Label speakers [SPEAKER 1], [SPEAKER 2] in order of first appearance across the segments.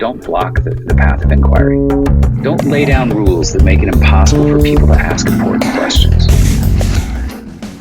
[SPEAKER 1] don't block the path of inquiry. Don't lay down rules that make it impossible for people to ask important questions.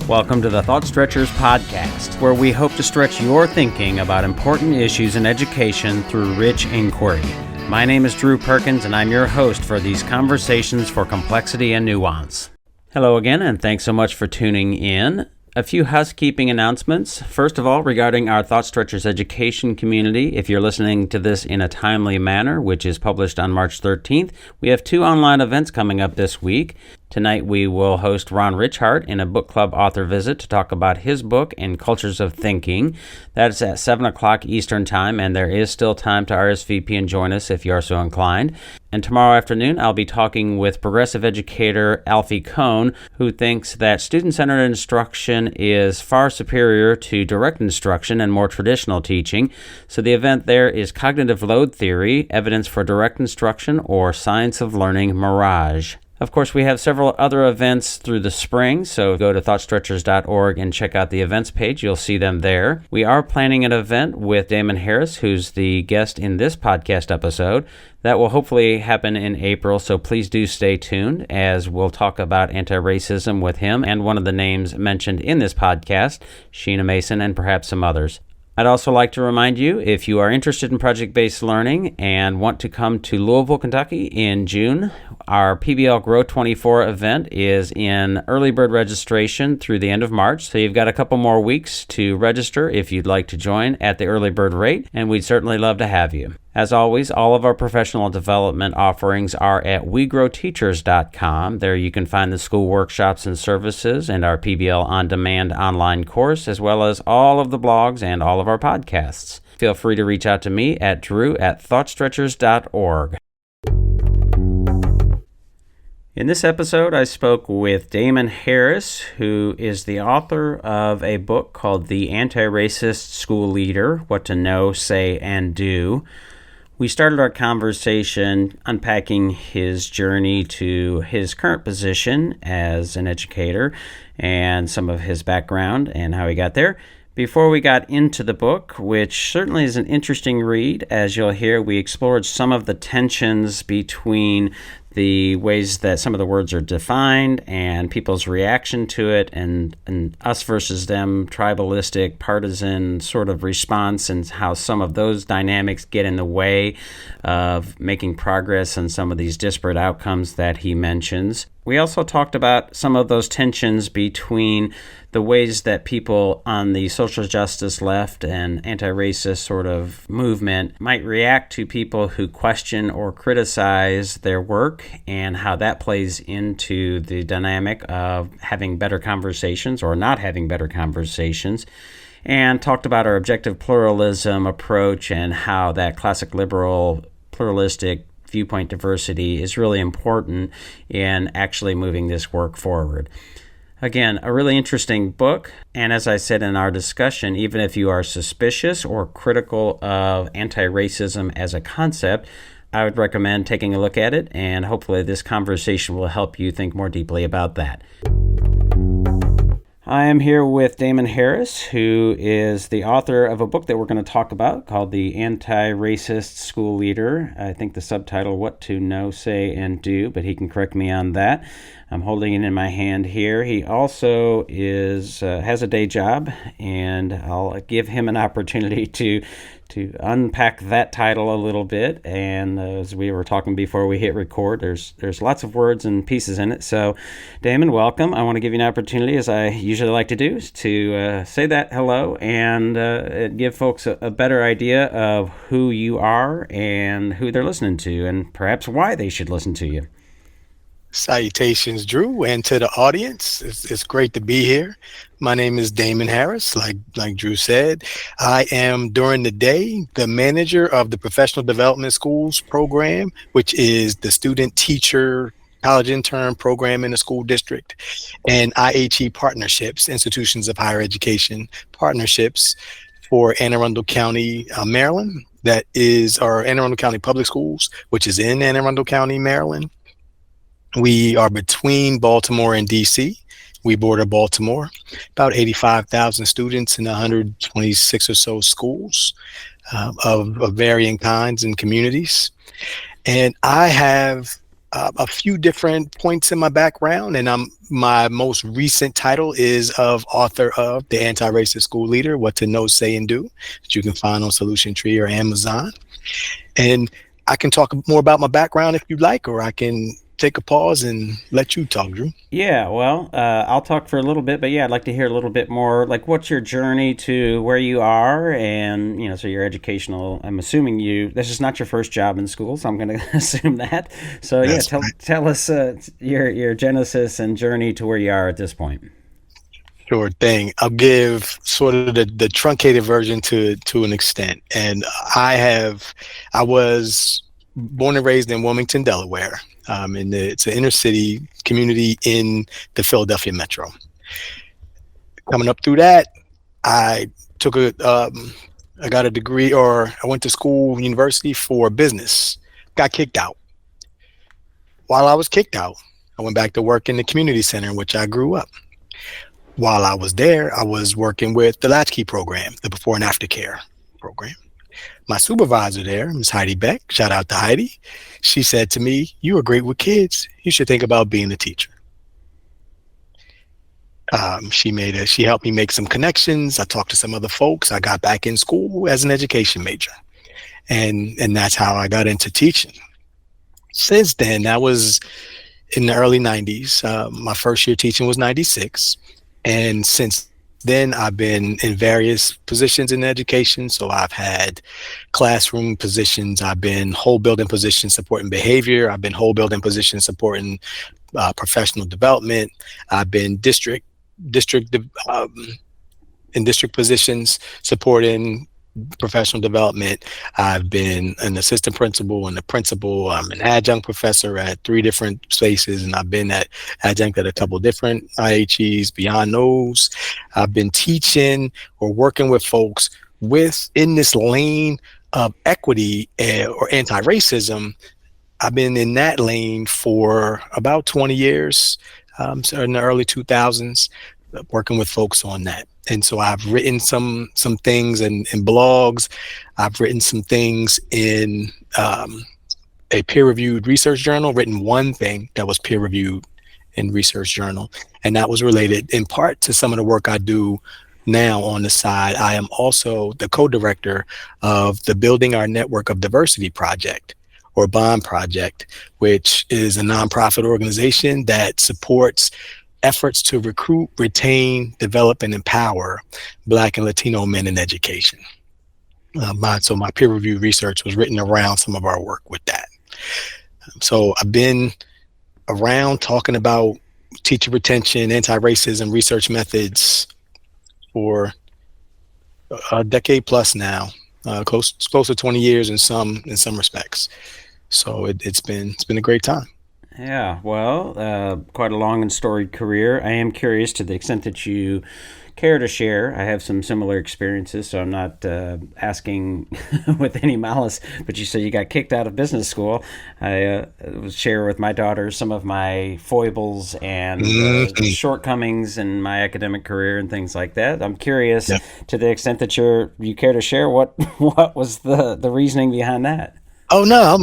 [SPEAKER 2] Welcome to the Thought Stretchers podcast, where we hope to stretch your thinking about important issues in education through rich inquiry. My name is Drew Perkins, and I'm your host for these conversations for complexity and nuance. Hello again, and thanks so much for tuning in. A few housekeeping announcements. First of all, regarding our Thought Stretchers education community, if you're listening to this in a timely manner, which is published on March 13th, we have 2 online events coming up this week. Tonight we will host Ron Richhart in a book club author visit to talk about his book and Cultures of Thinking. That's at 7 o'clock Eastern Time, and there is still time to RSVP and join us if you are so inclined. And tomorrow afternoon, I'll be talking with progressive educator Alfie Cohn, who thinks that student-centered instruction is far superior to direct instruction and more traditional teaching. So the event there is Cognitive Load Theory, Evidence for Direct Instruction, or Science of Learning Mirage. Of course, we have several other events through the spring, so go to thoughtstretchers.org and check out the events page. You'll see them there. We are planning an event with Daman Harris, who's the guest in this podcast episode. That will hopefully happen in April, so please do stay tuned as we'll talk about anti-racism with him and one of the names mentioned in this podcast, Sheena Mason, and perhaps some others. I'd also like to remind you, if you are interested in project-based learning and want to come to Louisville, Kentucky in June, our PBL Grow 24 event is in early bird registration through the end of March, so you've got a couple more weeks to register if you'd like to join at the early bird rate, and we'd certainly love to have you. As always, all of our professional development offerings are at wegrowteachers.com. There you can find the school workshops and services and our PBL on-demand online course, as well as all of the blogs and all of our podcasts. Feel free to reach out to me at drew@thoughtstretchers.org. In this episode, I spoke with Daman Harris, who is the author of a book called The Antiracist School Leader, What to Know, Say, and Do. We started our conversation unpacking his journey to his current position as an educator and some of his background and how he got there. Before we got into the book, which certainly is an interesting read, as you'll hear, we explored some of the tensions between the ways that some of the words are defined and people's reaction to it and us versus them, tribalistic, partisan sort of response, and how some of those dynamics get in the way of making progress on some of these disparate outcomes that he mentions. We also talked about some of those tensions between the ways that people on the social justice left and anti-racist sort of movement might react to people who question or criticize their work, and how that plays into the dynamic of having better conversations or not having better conversations. And talked about our objective pluralism approach and how that classic liberal pluralistic viewpoint diversity is really important in actually moving this work forward. Again, a really interesting book, and as I said in our discussion, even if you are suspicious or critical of anti-racism as a concept, I would recommend taking a look at it, and hopefully this conversation will help you think more deeply about that. I am here with Daman Harris, who is the author of a book that we're going to talk about called The Antiracist School Leader. I think the subtitle, What to Know, Say, and Do, but he can correct me on that. I'm holding it in my hand here. He also has a day job, and I'll give him an opportunity to unpack that title a little bit. And as we were talking before we hit record, there's lots of words and pieces in it. So, Daman, welcome. I want to give you an opportunity, as I usually like to do, to say that hello and give folks a better idea of who you are and who they're listening to, and perhaps why they should listen to you.
[SPEAKER 3] Salutations, Drew, and to the audience. It's great to be here. My name is Daman Harris, like Drew said. I am, during the day, the manager of the Professional Development Schools program, which is the student teacher college intern program in the school district, and IHE partnerships, institutions of higher education partnerships for Anne Arundel County, Maryland. That is our Anne Arundel County Public Schools, which is in Anne Arundel County, Maryland. We are between Baltimore and DC. We border Baltimore, about 85,000 students in 126 or so schools. of varying kinds and communities. And I have a few different points in my background, and my most recent title is of author of the Antiracist School Leader: What to Know, Say, and Do, that you can find on Solution Tree or Amazon. And I can talk more about my background if you'd like, or I can take a pause and let you talk, Drew.
[SPEAKER 2] Yeah, well, I'll talk for a little bit, but yeah, I'd like to hear a little bit more. Like, what's your journey to where you are, and so your educational. I'm assuming this is not your first job in school, so I'm going to assume that. So yeah, tell us your genesis and journey to where you are at this point.
[SPEAKER 3] Sure thing. I'll give sort of the truncated version to an extent. And I was born and raised in Wilmington, Delaware. It's an inner city community in the Philadelphia metro. Coming up through that, I got a degree, or I went to university for business. Got kicked out. While I was kicked out, I went back to work in the community center in which I grew up. While I was there, I was working with the Latchkey program, the before and after care program. My supervisor there, Ms. Heidi Beck, shout out to Heidi, she said to me, "You are great with kids. You should think about being a teacher." She helped me make some connections. I talked to some other folks. I got back in school as an education major, and that's how I got into teaching. Since then, that was in the early 90s. My first year teaching was 96. And since then, I've been in various positions in education. So I've had classroom positions. I've been whole building positions supporting behavior. I've been whole building positions supporting professional development. I've been in district positions supporting professional development. I've been an assistant principal and a principal. I'm an adjunct professor at 3 different spaces, and I've been at adjunct at a couple different IHEs beyond those. I've been teaching or working with folks in this lane of equity or anti-racism. I've been in that lane for about 20 years, so in the early 2000s, working with folks on that. And so I've written some things in blogs. I've written some things in a peer-reviewed research journal, written one thing that was peer-reviewed in research journal. And that was related in part to some of the work I do now on the side. I am also the co-director of the Building Our Network of Diversity project, or BOND project, which is a nonprofit organization that supports efforts to recruit, retain, develop, and empower Black and Latino men in education. So my peer-reviewed research was written around some of our work with that. So I've been around talking about teacher retention, anti-racism research methods for a decade plus now, close to 20 years in some respects. So it's been a great time.
[SPEAKER 2] Yeah, well, quite a long and storied career. I am curious, to the extent that you care to share. I have some similar experiences, so I'm not asking with any malice, but you said you got kicked out of business school. I share with my daughter some of my foibles and shortcomings in my academic career and things like that. I'm curious, to the extent that you care to share, what was the reasoning behind that?
[SPEAKER 3] Oh, no,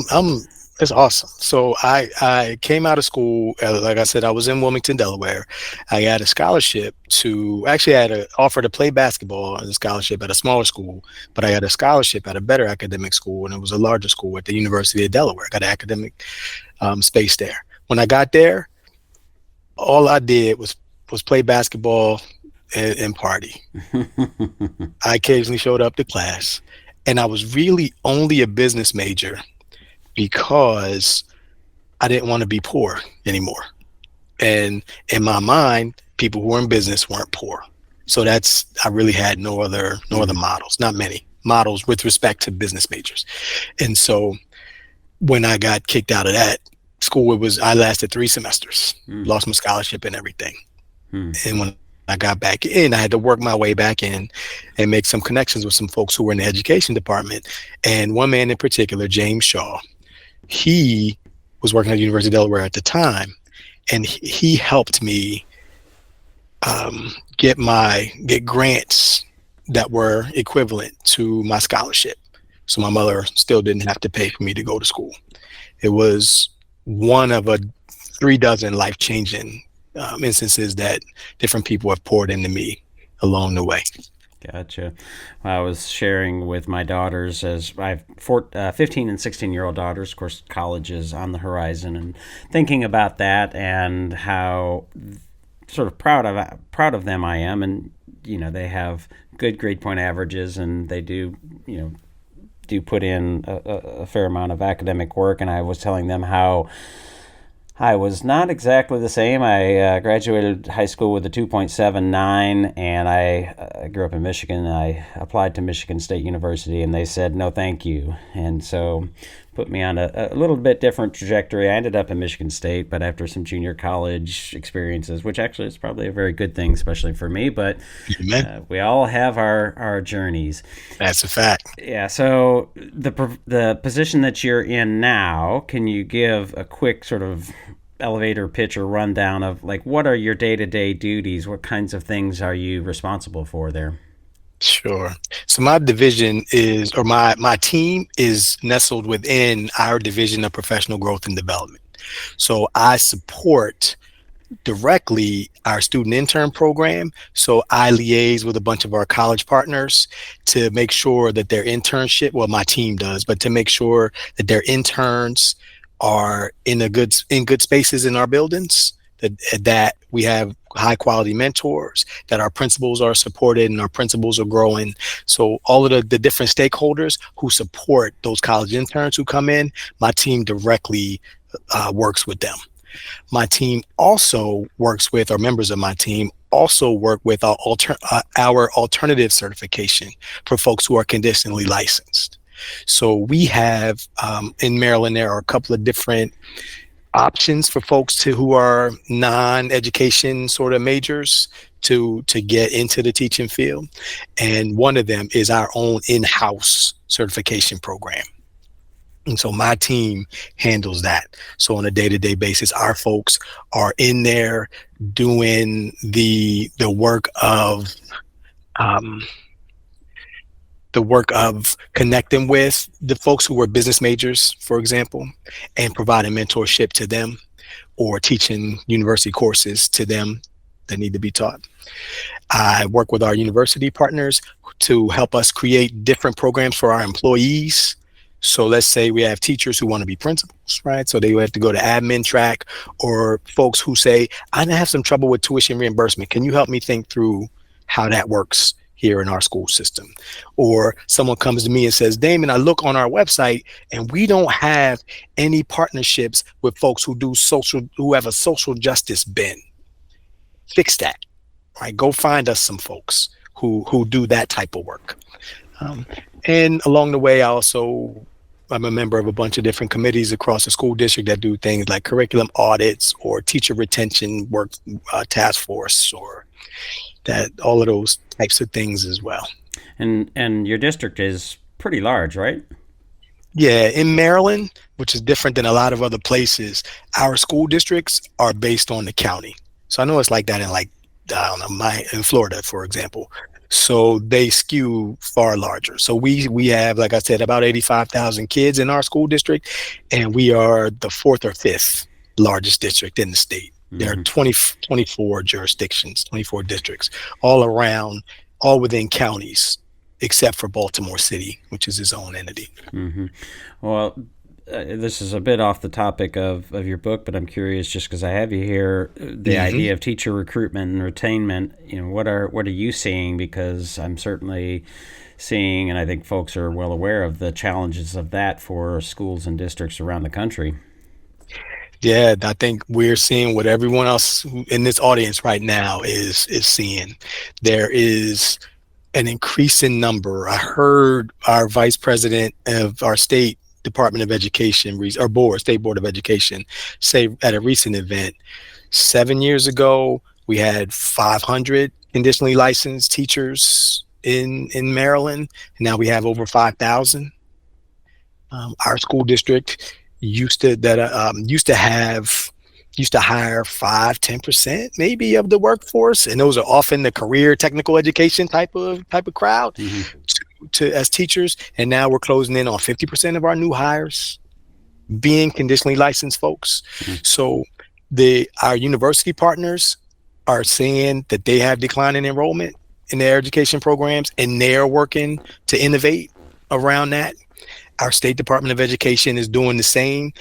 [SPEAKER 3] it's awesome. So I came out of school, like I said, I was in Wilmington, Delaware. I had a scholarship I had an offer to play basketball as a scholarship at a smaller school, but I had a scholarship at a better academic school, and it was a larger school at the University of Delaware. I got an academic space there. When I got there, all I did was play basketball and party. I occasionally showed up to class, and I was really only a business major because I didn't want to be poor anymore. And in my mind, people who were in business weren't poor. So I really had no other models, not many models with respect to business majors. And so when I got kicked out of that school, I lasted 3 semesters, lost my scholarship and everything. And when I got back in, I had to work my way back in and make some connections with some folks who were in the education department. And one man in particular, James Shaw, he was working at the University of Delaware at the time, and he helped me get grants that were equivalent to my scholarship. So my mother still didn't have to pay for me to go to school. It was one of a 3 dozen life-changing instances that different people have poured into me along the way.
[SPEAKER 2] Gotcha. Well, I was sharing with my daughters, as I have 15 and 16-year-old daughters. Of course, college is on the horizon, and thinking about that and how sort of proud of them I am. And they have good grade point averages, and they do put in a fair amount of academic work. And I was telling them how I was not exactly the same. I graduated high school with a 2.79, and I grew up in Michigan. I applied to Michigan State University, and they said, no, thank you. And so put me on a little bit different trajectory. I ended up in Michigan State, but after some junior college experiences, which actually is probably a very good thing, especially for me, but we all have our journeys.
[SPEAKER 3] That's a fact.
[SPEAKER 2] Yeah, so the position that you're in now, can you give a quick sort of elevator pitch or rundown of what are your day-to-day duties? What kinds of things are you responsible for there?
[SPEAKER 3] Sure. So my division is, or my team is nestled within our division of professional growth and development. So I support directly our student intern program. So I liaise with a bunch of our college partners to make sure that their internship, well, my team does, but to make sure that their interns are in good spaces in our buildings, that we have high quality mentors, that our principals are supported and our principals are growing. So all of the different stakeholders who support those college interns who come in, my team directly works with them. My team also works with, or members of my team also work with our alternative certification for folks who are conditionally licensed. So we have in Maryland, there are a couple of different options for folks who are non-education sort of majors to get into the teaching field. And one of them is our own in-house certification program. And so my team handles that. So on a day-to-day basis, our folks are in there doing the work of connecting with the folks who were business majors, for example, and providing mentorship to them or teaching university courses to them that need to be taught. I work with our university partners to help us create different programs for our employees. So let's say we have teachers who want to be principals, right? So they have to go to admin track, or folks who say, I have some trouble with tuition reimbursement. Can you help me think through how that works here in our school system? Or someone comes to me and says, Damon, I look on our website and we don't have any partnerships with folks who have a social justice bent. Fix that, right? Go find us some folks who do that type of work. And along the way, I'm a member of a bunch of different committees across the school district that do things like curriculum audits or teacher retention work, task force, or that, all of those types of things as well.
[SPEAKER 2] And your district is pretty large, right?
[SPEAKER 3] Yeah, in Maryland, which is different than a lot of other places, our school districts are based on the county. So I know it's like that in Florida, for example. So they skew far larger. So we have, like I said, about 85,000 kids in our school district, and we are the 4th or 5th largest district in the state. Mm-hmm. There are 24 jurisdictions, 24 districts, all around, all within counties, except for Baltimore City, which is its own entity. Mm-hmm.
[SPEAKER 2] Well, this is a bit off the topic of your book, but I'm curious, just because I have you here, the idea of teacher recruitment and retainment. What are you seeing? Because I'm certainly seeing, and I think folks are well aware of the challenges of that for schools and districts around the country.
[SPEAKER 3] Yeah, I think we're seeing what everyone else in this audience right now is seeing. There is an increasing number. I heard our vice president of our state Department of Education, or State Board of Education, say at a recent event, 7 years ago, we had 500 conditionally licensed teachers in Maryland. And now we have over 5,000. Our school district used to hire 5-10% maybe of the workforce, and those are often the career technical education type of crowd. Mm-hmm. as teachers, and now we're closing in on 50% of our new hires being conditionally licensed folks. So our university partners are saying that they have declining enrollment in their education programs, and they're working to innovate around that. Our State Department of Education is doing the same,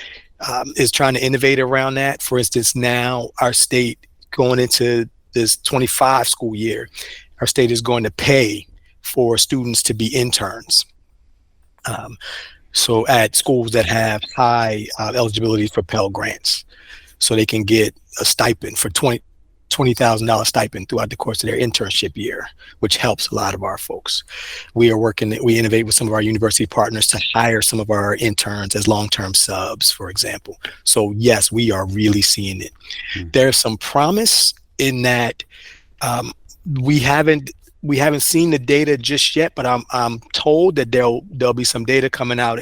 [SPEAKER 3] is trying to innovate around that. For instance, now our state going into this 25 school year, our state is going to pay for students to be interns. So at schools that have high eligibility for Pell Grants, so they can get a stipend for $20,000 stipend throughout the course of their internship year, which helps a lot of our folks. We innovate with some of our university partners to hire some of our interns as long-term subs, for example. So yes, we are really seeing it. There's some promise in that. We haven't seen the data just yet, but I'm told that there'll be some data coming out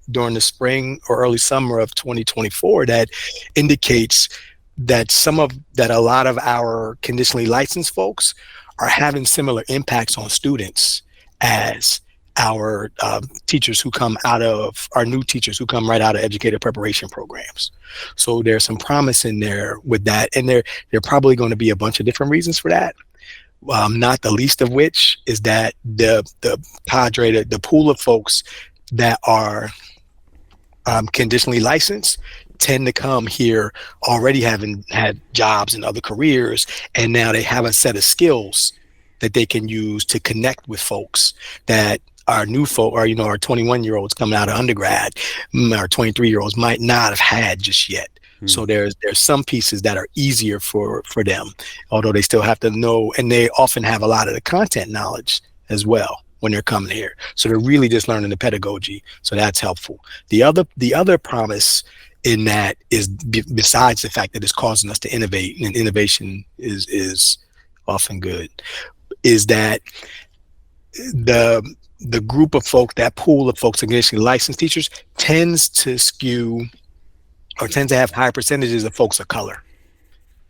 [SPEAKER 3] during the spring or early summer of 2024 that indicates that a lot of our conditionally licensed folks are having similar impacts on students as our teachers who come out of our new teachers who come right out of educator preparation programs. So there's some promise in there with that, and there are probably going to be a bunch of different reasons for that. Not the least of which is that the cadre, the pool of folks that are conditionally licensed tend to come here already having had jobs and other careers, and now they have a set of skills that they can use to connect with folks that our new folk, or our 21-year-olds coming out of undergrad, our 23-year-olds might not have had just yet. So there's some pieces that are easier for them, although they still have to know, and they often have a lot of the content knowledge as well when they're coming here. So they're really just learning the pedagogy. So that's helpful. The other promise in that is, besides the fact that it's causing us to innovate, and innovation is often good, is that the group of folk, that pool of folks, initially licensed teachers, tends to have higher percentages of folks of color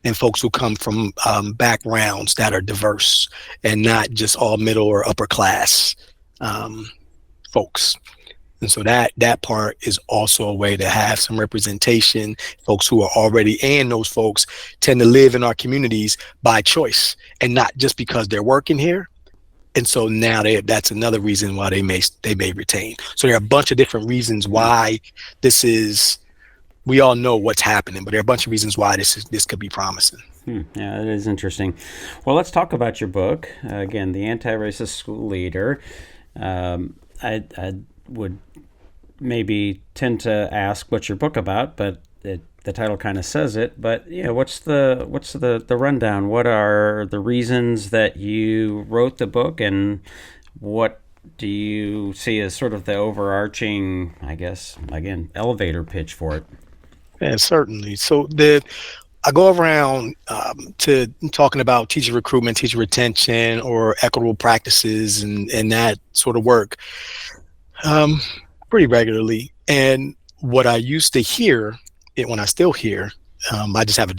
[SPEAKER 3] and folks who come from backgrounds that are diverse and not just all middle or upper class folks. And so that part is also a way to have some representation, folks who are already, and those folks tend to live in our communities by choice and not just because they're working here. And so now that's another reason why they may retain. So there are a bunch of different reasons why this is. We all know what's happening, but there are a bunch of reasons why this could be promising.
[SPEAKER 2] Yeah, it is interesting. Well, let's talk about your book. Again, The Antiracist School Leader. I would maybe tend to ask what's your book about, but the title kind of says it. But what's the rundown? What are the reasons that you wrote the book, and what do you see as sort of the overarching, I guess, again, elevator pitch for it?
[SPEAKER 3] Yeah, certainly. So I go around to talking about teacher recruitment, teacher retention, or equitable practices and that sort of work pretty regularly. And what I used to hear, when I still hear, I just have a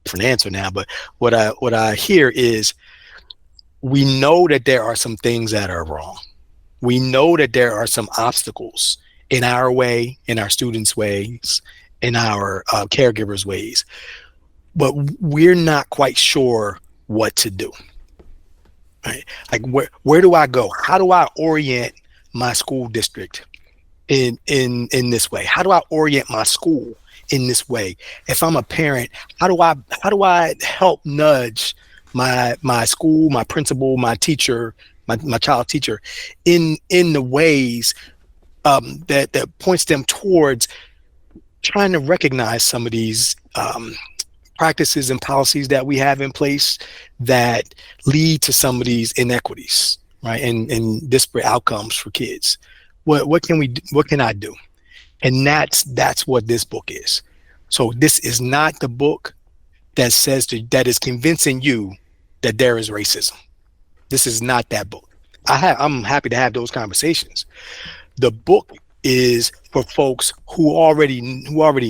[SPEAKER 3] different answer now, but what I hear is, we know that there are some things that are wrong. We know that there are some obstacles in our way, in our students' ways, in our caregivers' ways, but we're not quite sure what to do. Right? Like where do I go? How do I orient my school district in this way? How do I orient my school in this way? If I'm a parent, how do I help nudge my school, my principal, my teacher, my child teacher in the ways that points them towards trying to recognize some of these practices and policies that we have in place that lead to some of these inequities, right, and disparate outcomes for kids. What can we do? What can I do? And that's what this book is. So this is not the book that says that is convincing you that there is racism. This is not that book. I'm happy to have those conversations. The book is for folks who already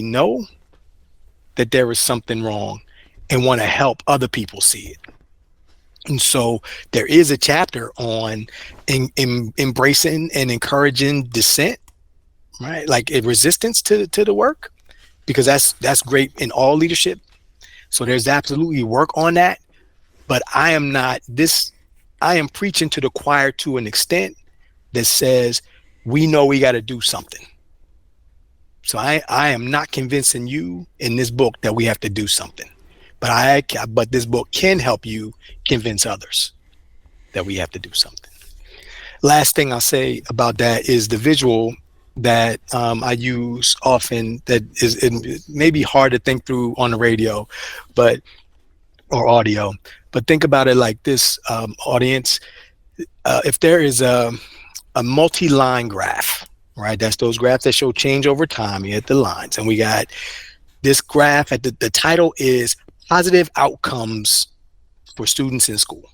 [SPEAKER 3] know that there is something wrong and want to help other people see it. And so there is a chapter on embracing and encouraging dissent, right? Like a resistance to the work, because that's great in all leadership. So there's absolutely work on that. But I am preaching to the choir to an extent that says we know we got to do something. So I am not convincing you in this book that we have to do something, but this book can help you convince others that we have to do something. Last thing I'll say about that is the visual that I use often, that is, it may be hard to think through on the radio, or audio, but think about it like this, audience. If there is a multi-line graph, right? That's those graphs that show change over time. You hit the lines, and we got this graph at the title is Positive Outcomes for Students in School.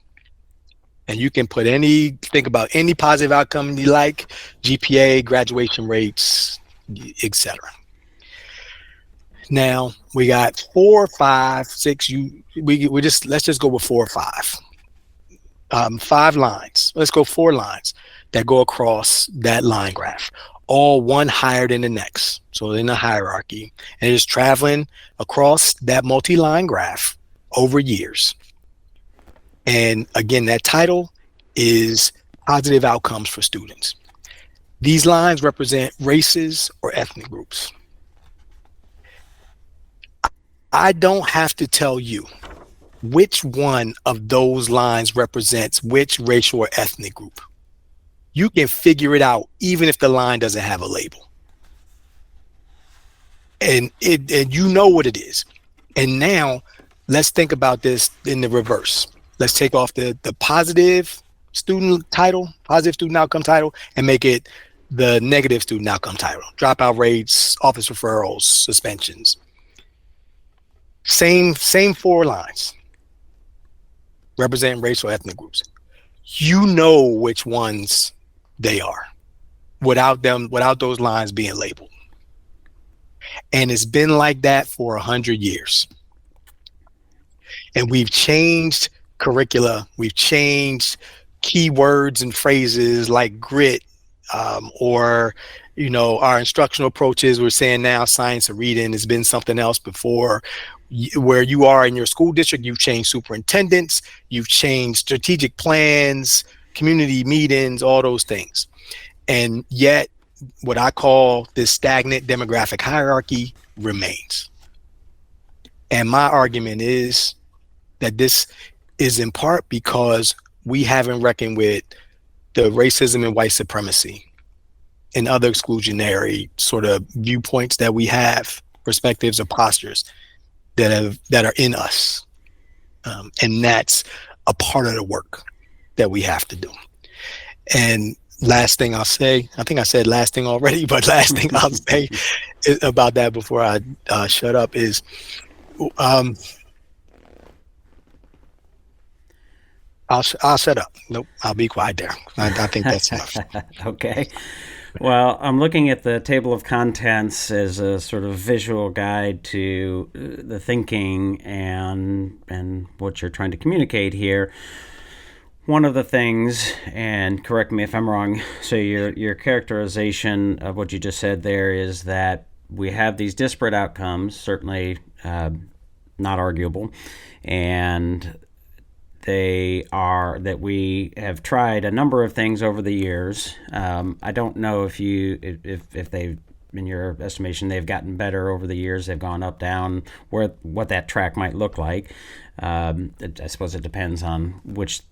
[SPEAKER 3] And you can think about any positive outcome you like: GPA, graduation rates, etc. Now we got 4, 5, 6. Let's just go with 4 or 5. 5 lines. Let's go 4 lines that go across that line graph, all one higher than the next. So in a hierarchy, and it's traveling across that multi-line graph over years. And again, that title is Positive Outcomes for Students. These lines represent races or ethnic groups. I don't have to tell you which one of those lines represents which racial or ethnic group. You can figure it out even if the line doesn't have a label. And you know what it is. And now let's think about this in the reverse. Let's take off the positive student outcome title, and make it the negative student outcome title: dropout rates, office referrals, suspensions. Same 4 lines representing racial ethnic groups. You know which ones they are without those lines being labeled. And it's been like that for 100 years. And we've changed curricula, we've changed keywords and phrases like grit, or our instructional approaches. We're saying now science of reading has been something else before. Where you are in your school district, you've changed superintendents, you've changed strategic plans, community meetings, all those things. And yet what I call this stagnant demographic hierarchy remains. And my argument is that this is in part because we haven't reckoned with the racism and white supremacy and other exclusionary sort of viewpoints that we have, perspectives or postures that are in us. And that's a part of the work that we have to do. And last thing I'll say, I think I said last thing already, but last thing I'll say about that before I shut up is, I'll shut up. Nope, I'll be quiet there. I think that's enough.
[SPEAKER 2] Okay. Well, I'm looking at the table of contents as a sort of visual guide to the thinking and what you're trying to communicate here. One of the things, and correct me if I'm wrong, so your characterization of what you just said there is that we have these disparate outcomes, certainly not arguable, and they are that we have tried a number of things over the years. I don't know if they, in your estimation, they've gotten better over the years. They've gone up, down, what that track might look like. I suppose it depends on which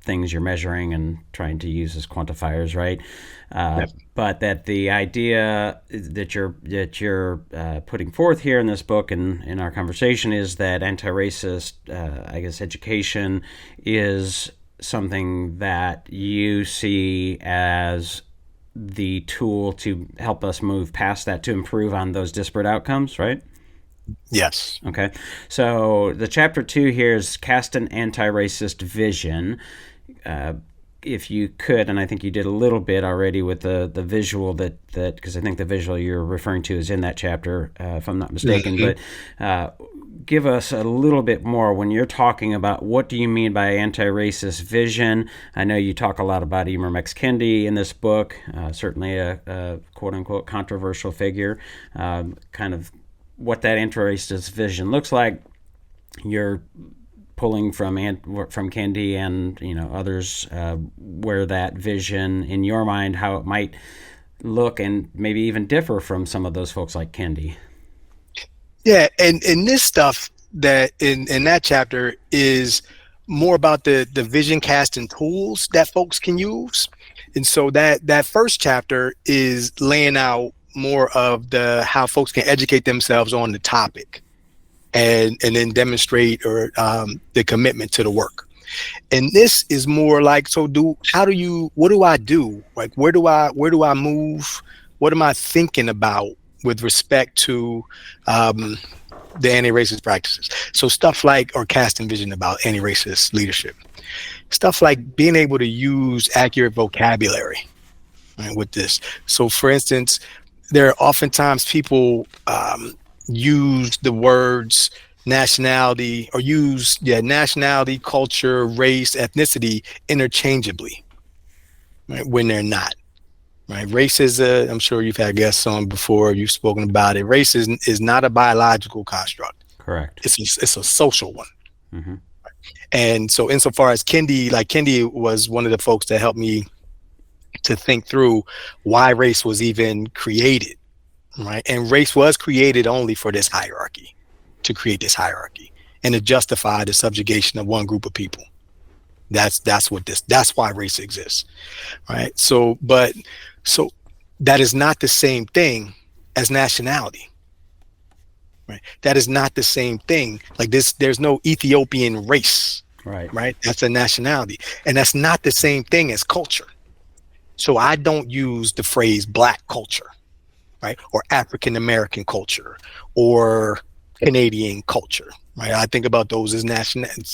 [SPEAKER 2] things you're measuring and trying to use as quantifiers, right?
[SPEAKER 3] Yep.
[SPEAKER 2] But that the idea that you're putting forth here in this book and in our conversation is that anti-racist, education is something that you see as the tool to help us move past that, to improve on those disparate outcomes, right?
[SPEAKER 3] Yes.
[SPEAKER 2] Okay. So the chapter 2 here is Cast an Anti-Racist Vision. If you could, and I think you did a little bit already with the visual that because I think the visual you're referring to is in that chapter, if I'm not mistaken. Mm-hmm. But give us a little bit more when you're talking about what do you mean by anti-racist vision? I know you talk a lot about Ibram X. Kendi in this book, certainly a quote-unquote controversial figure, kind of what that anti-racist vision looks like. You're pulling from Kendi and others, where that vision in your mind, how it might look and maybe even differ from some of those folks like Kendi.
[SPEAKER 3] Yeah, and this stuff that in that chapter is more about the vision casting tools that folks can use. And so that first chapter is laying out more of the how folks can educate themselves on the topic and then demonstrate or the commitment to the work. And this is more like, what do I do? Like, where do I move? What am I thinking about with respect to the anti-racist practices? So stuff like, or casting vision about anti-racist leadership, stuff like being able to use accurate vocabulary, right, with this. So for instance, there are oftentimes people use the words nationality or nationality, culture, race, ethnicity interchangeably, right, when they're not. Right, race is I'm sure you've had guests on before. You've spoken about it. Race is not a biological construct.
[SPEAKER 2] Correct.
[SPEAKER 3] It's a social one.
[SPEAKER 2] Mm-hmm.
[SPEAKER 3] And so, insofar as Kendi was one of the folks that helped me to think through why race was even created. Right, and race was created only for this hierarchy, to create this hierarchy and to justify the subjugation of one group of people. That's why race exists. Right. So that is not the same thing as nationality. Right. That is not the same thing. Like this, there's no Ethiopian race.
[SPEAKER 2] Right.
[SPEAKER 3] Right. That's a nationality. And that's not the same thing as culture. So I don't use the phrase Black culture, right, or African American culture, or Canadian culture, right? I think about those as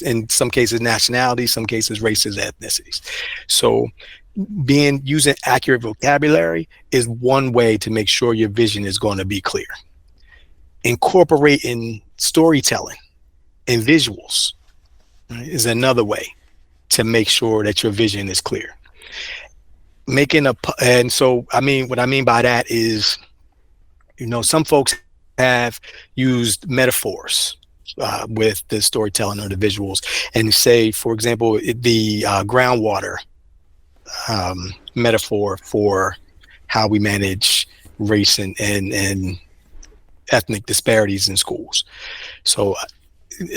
[SPEAKER 3] in some cases nationality, some cases races, ethnicities. So using accurate vocabulary is one way to make sure your vision is going to be clear. Incorporating storytelling and visuals, right, is another way to make sure that your vision is clear. And so, what I mean by that is, some folks have used metaphors with the storytelling or the visuals, and say, for example, the groundwater metaphor for how we manage race and ethnic disparities in schools. So do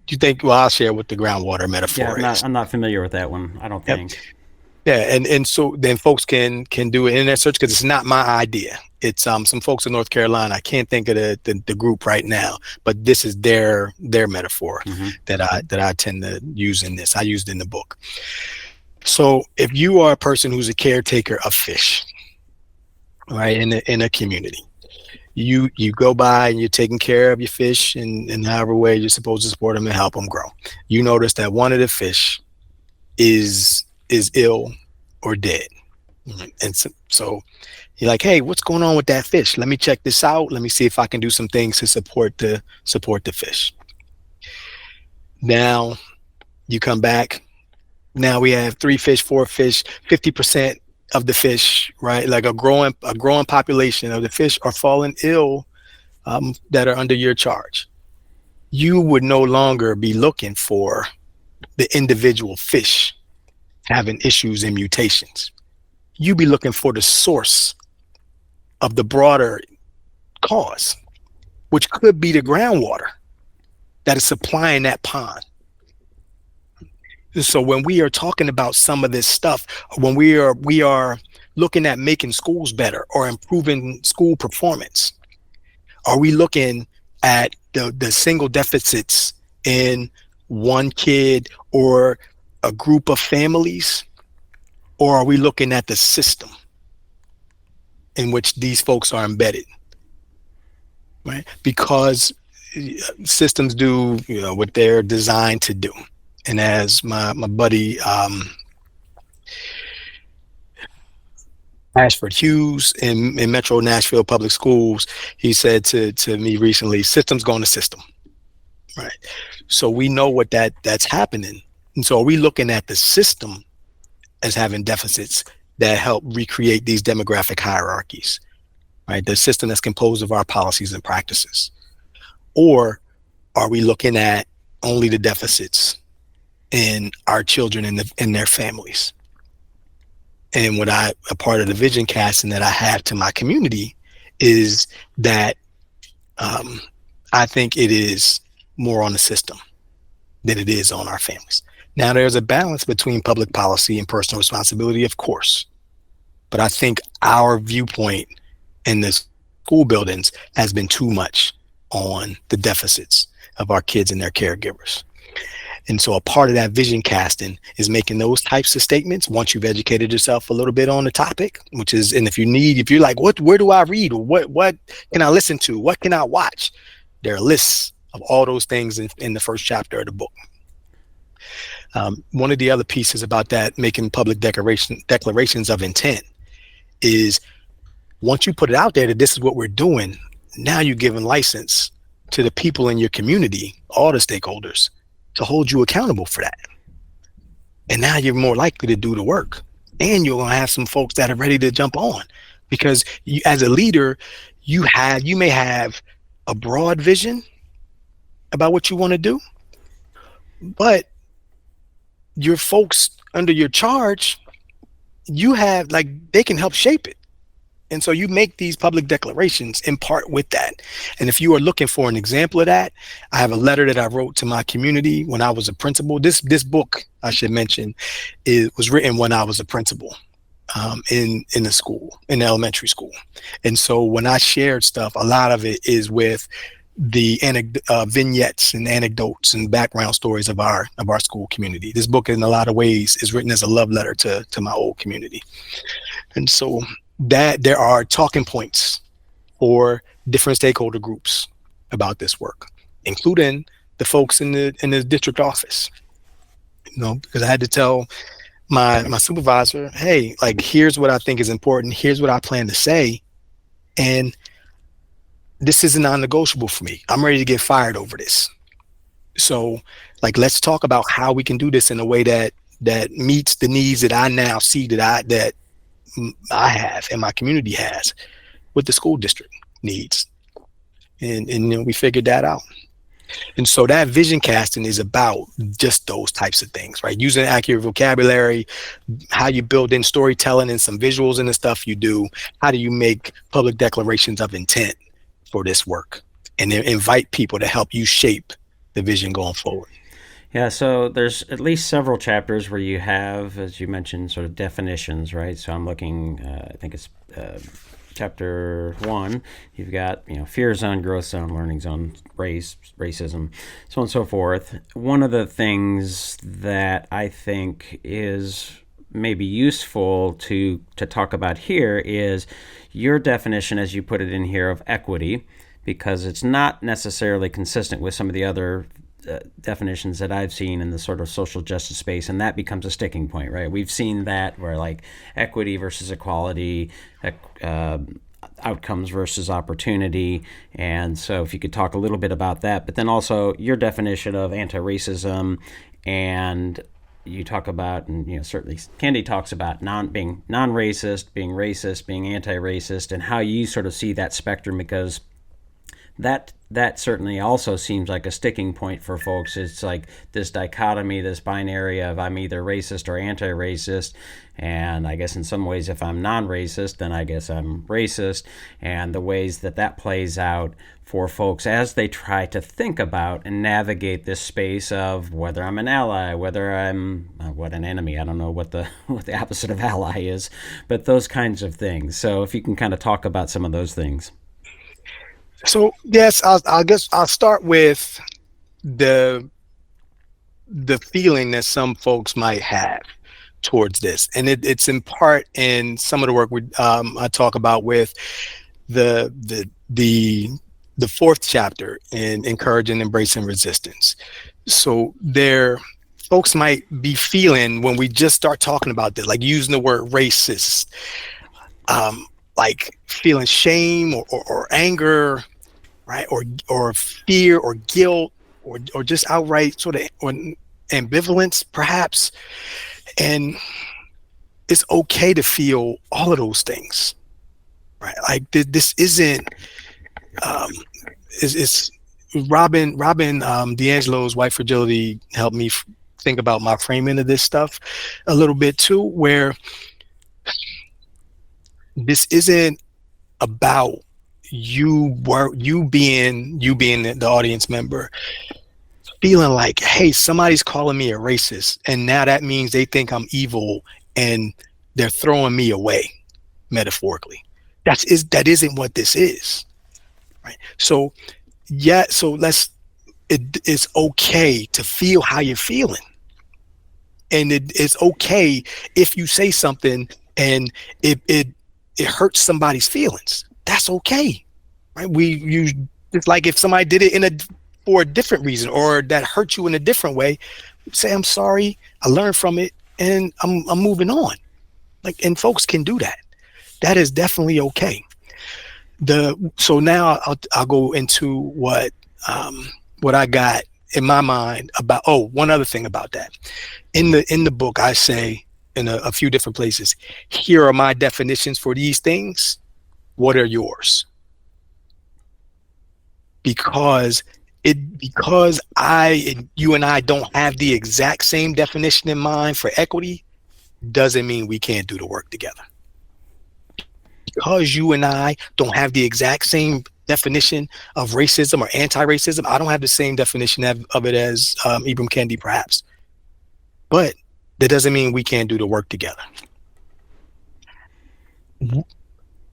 [SPEAKER 3] you think, well, I'll share what the groundwater metaphor is.
[SPEAKER 2] I'm not familiar with that one, I don't think.
[SPEAKER 3] Yeah, and so then folks can do it in their search, because it's not my idea. It's some folks in North Carolina. I can't think of the group right now, but this is their metaphor, mm-hmm. that I tend to use in this. I used in the book. So if you are a person who's a caretaker of fish, right, in a community, you go by and you're taking care of your fish in however way you're supposed to support them and help them grow. You notice that one of the fish is ill or dead. And so you're like, hey, what's going on with that fish? Let me check this out. Let me see if I can do some things to support the fish. Now you come back. Now we have 3 fish, 4 fish, 50% of the fish, right? Like a growing population of the fish are falling ill, that are under your charge. You would no longer be looking for the individual fish having issues and mutations. You be looking for the source of the broader cause, which could be the groundwater that is supplying that pond. So when we are talking about some of this stuff, when we are looking at making schools better or improving school performance, are we looking at the single deficits in one kid or a group of families, or are we looking at the system in which these folks are embedded, right? Because systems do, what they're designed to do. And as my buddy Ashford Hughes in Metro Nashville Public Schools, he said to me recently, systems go in the system. right? So we know what that's happening. And so are we looking at the system as having deficits that help recreate these demographic hierarchies, right? The system that's composed of our policies and practices. Or are we looking at only the deficits in our children and their families? And what a part of the vision casting that I have to my community is that I think it is more on the system than it is on our families. Now, there's a balance between public policy and personal responsibility, of course. But I think our viewpoint in the school buildings has been too much on the deficits of our kids and their caregivers. And so a part of that vision casting is making those types of statements once you've educated yourself a little bit on the topic, which is, and if you're like, where do I read? What can I listen to? What can I watch? There are lists of all those things in the first chapter of the book. One of the other pieces about that, making public declarations of intent, is once you put it out there that this is what we're doing, now you're giving license to the people in your community, all the stakeholders, to hold you accountable for that. And now you're more likely to do the work. And you're going to have some folks that are ready to jump on. Because you, as a leader, you may have a broad vision about what you want to do, but your folks under your charge, they can help shape it. And so you make these public declarations in part with that. And if you are looking for an example of that, I have a letter that I wrote to my community when I was a principal. This book, I should mention, was written when I was a principal in the elementary school. And so when I shared stuff, a lot of it is with the vignettes and anecdotes and background stories of our school community. This book, in a lot of ways, is written as a love letter to my old community. And so that there are talking points for different stakeholder groups about this work, including the folks in the district office. Because I had to tell my supervisor, hey, like, here's what I think is important. Here's what I plan to say. And this is a non-negotiable for me. I'm ready to get fired over this. So, like, let's talk about how we can do this in a way that meets the needs that I now see that I have and my community has, what the school district needs. And we figured that out. And so that vision casting is about just those types of things, right? Using accurate vocabulary, how you build in storytelling and some visuals in the stuff you do. How do you make public declarations of intent for this work, and then invite people to help you shape the vision going forward?
[SPEAKER 2] Yeah, so there's at least several chapters where you have, as you mentioned, sort of definitions, right? So I'm looking, I think it's chapter 1. You've got, fear zone, growth zone, learning zone, race, racism, so on and so forth. One of the things that I think is maybe useful to talk about here is your definition, as you put it in here, of equity, because it's not necessarily consistent with some of the other definitions that I've seen in the sort of social justice space, and that becomes a sticking point, right? We've seen that where, like, equity versus equality, outcomes versus opportunity. And so if you could talk a little bit about that, but then also your definition of anti-racism, and you talk about, and certainly Candy talks about being non-racist, being racist, being anti-racist, and how you sort of see that spectrum, because that certainly also seems like a sticking point for folks. It's like this dichotomy, this binary of I'm either racist or anti-racist, and I guess in some ways if I'm non-racist, then I guess I'm racist, and the ways that plays out for folks as they try to think about and navigate this space of whether I'm an ally, whether I'm an enemy. I don't know what the opposite of ally is, but those kinds of things. So if you can kind of talk about some of those things.
[SPEAKER 3] So yes, I guess I'll start with the feeling that some folks might have towards this, and it's in part in some of the work I talk about with the 4th chapter in encouraging, embracing resistance. So folks might be feeling, when we just start talking about this, like using the word racist, like feeling shame or anger, right? Or fear or guilt or just outright sort of or ambivalence, perhaps. And it's okay to feel all of those things, right? Like this isn't. It's Robin DiAngelo's White Fragility helped me think about my framing of this stuff a little bit too, where this isn't about you being the audience member feeling like, hey, somebody's calling me a racist, and now that means they think I'm evil and they're throwing me away, metaphorically. That isn't what this is, right? So it's okay to feel how you're feeling, and it's okay if you say something and it hurts somebody's feelings. That's okay, right? It's like if somebody did it for a different reason, or that hurt you in a different way, say, I'm sorry, I learned from it, and I'm moving on. Like, and folks can do that. That is definitely okay. So now I'll go into what I got in my mind about. Oh, one other thing about that. In the book, I say in a few different places, here are my definitions for these things. What are yours? Because you and I don't have the exact same definition in mind for equity, doesn't mean we can't do the work together. Because you and I don't have the exact same definition of racism or anti-racism, I don't have the same definition of it as Ibram Kendi, perhaps. But that doesn't mean we can't do the work together.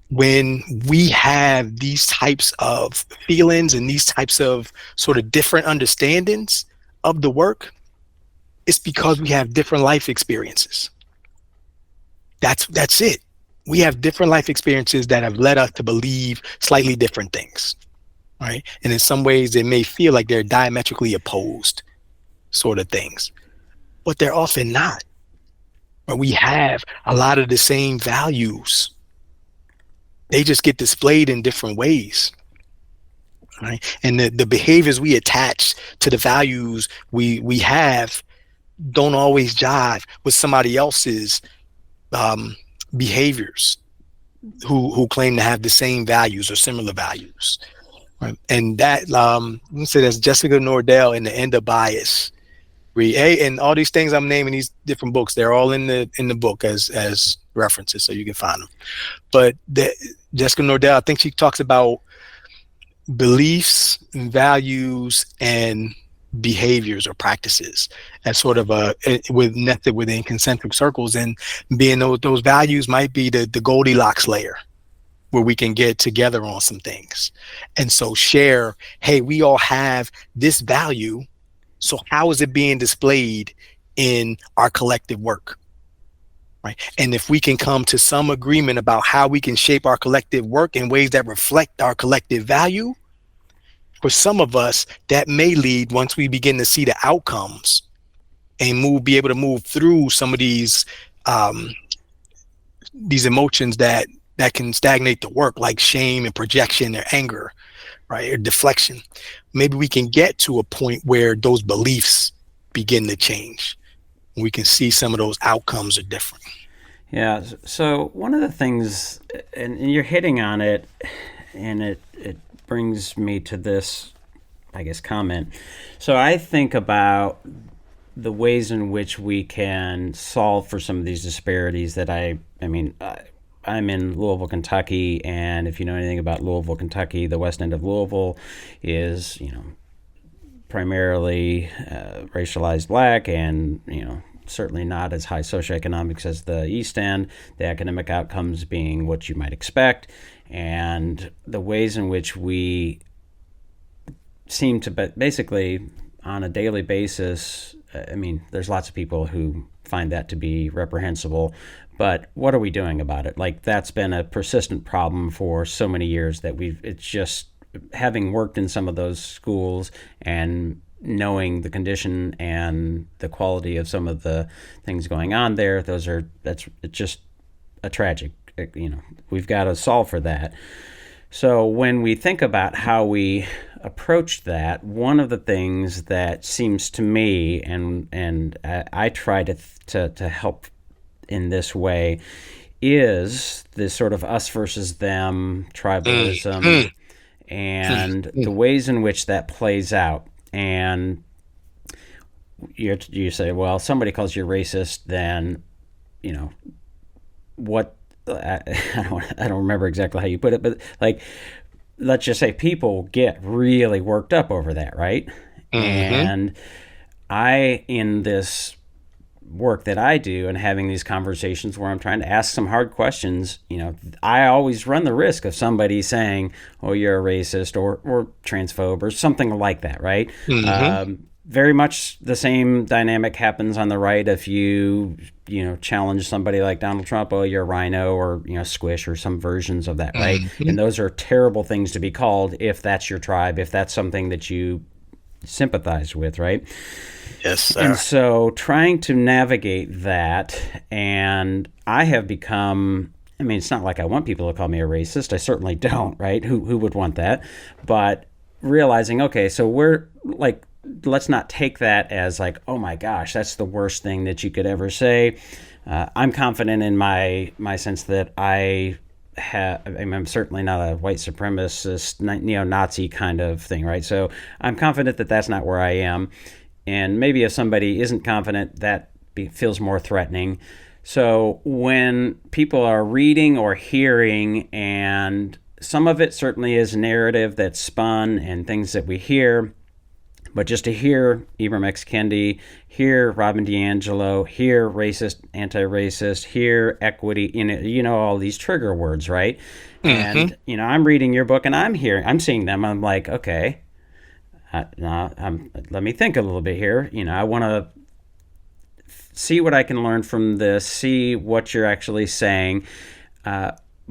[SPEAKER 3] When we have these types of feelings and these types of sort of different understandings of the work, it's because we have different life experiences. That's it. We have different life experiences that have led us to believe slightly different things, right? And in some ways, it may feel like they're diametrically opposed sort of things, but they're often not. But we have a lot of the same values. They just get displayed in different ways, right? And the behaviors we attach to the values we have don't always jive with somebody else's behaviors who claim to have the same values or similar values, right? And that let's say that's Jessica Nordell in The End of Bias. And all these things I'm naming, these different books, they're all in the book as references, so you can find them. But Jessica Nordell, I think she talks about beliefs and values and behaviors or practices as sort of nested within concentric circles, and being those values might be the Goldilocks layer where we can get together on some things and so share, hey, we all have this value, so how is it being displayed in our collective work, right? And if we can come to some agreement about how we can shape our collective work in ways that reflect our collective value, for some of us, that may lead, once we begin to see the outcomes and be able to move through some of these emotions that can stagnate the work, like shame and projection or anger, right, or deflection. Maybe we can get to a point where those beliefs begin to change. We can see some of those outcomes are different.
[SPEAKER 2] Yeah. So one of the things, and you're hitting on it, and it brings me to this, I guess, comment. So I think about the ways in which we can solve for some of these disparities that I'm in Louisville, Kentucky, and if you know anything about Louisville, Kentucky, the west end of Louisville is, primarily racialized black, and, certainly not as high socioeconomics as the East End, the academic outcomes being what you might expect, and the ways in which we seem to basically on a daily basis, there's lots of people who find that to be reprehensible, but what are we doing about it? Like, that's been a persistent problem for so many years that it's just, having worked in some of those schools and knowing the condition and the quality of some of the things going on there, it's just a tragic, we've got to solve for that. So when we think about how we approach that, one of the things that seems to me, and I try to help in this way, is this sort of us versus them tribalism and the ways in which that plays out. And you say, well, somebody calls you racist, then, what, I don't remember exactly how you put it, but like, let's just say people get really worked up over that, right? And in this work that I do and having these conversations where I'm trying to ask some hard questions, I always run the risk of somebody saying, oh, you're a racist or transphobe or something like that, right? Very much the same dynamic happens on the right if you challenge somebody like Donald Trump, oh, you're a rhino, or squish, or some versions of that, right? And those are terrible things to be called if that's your tribe, if that's something that you sympathize with, right?
[SPEAKER 3] Yes, sir.
[SPEAKER 2] And so trying to navigate that, and I have become, I mean, it's not like I want people to call me a racist. I certainly don't, right? Who would want that? But realizing, okay, so we're like, let's not take that as like, oh my gosh, that's the worst thing that you could ever say. I'm confident in my sense that I'm certainly not a white supremacist, neo-Nazi kind of thing, right? So I'm confident that that's not where I am. And maybe if somebody isn't confident, that feels more threatening. So when people are reading or hearing, and some of it certainly is narrative that's spun and things that we hear, but just to hear Ibram X. Kendi, hear Robin DiAngelo, hear racist, anti-racist, hear equity, all these trigger words, right? And, I'm reading your book and I'm seeing them. I'm like, okay, let me think a little bit here. I want to see what I can learn from this, see what you're actually saying.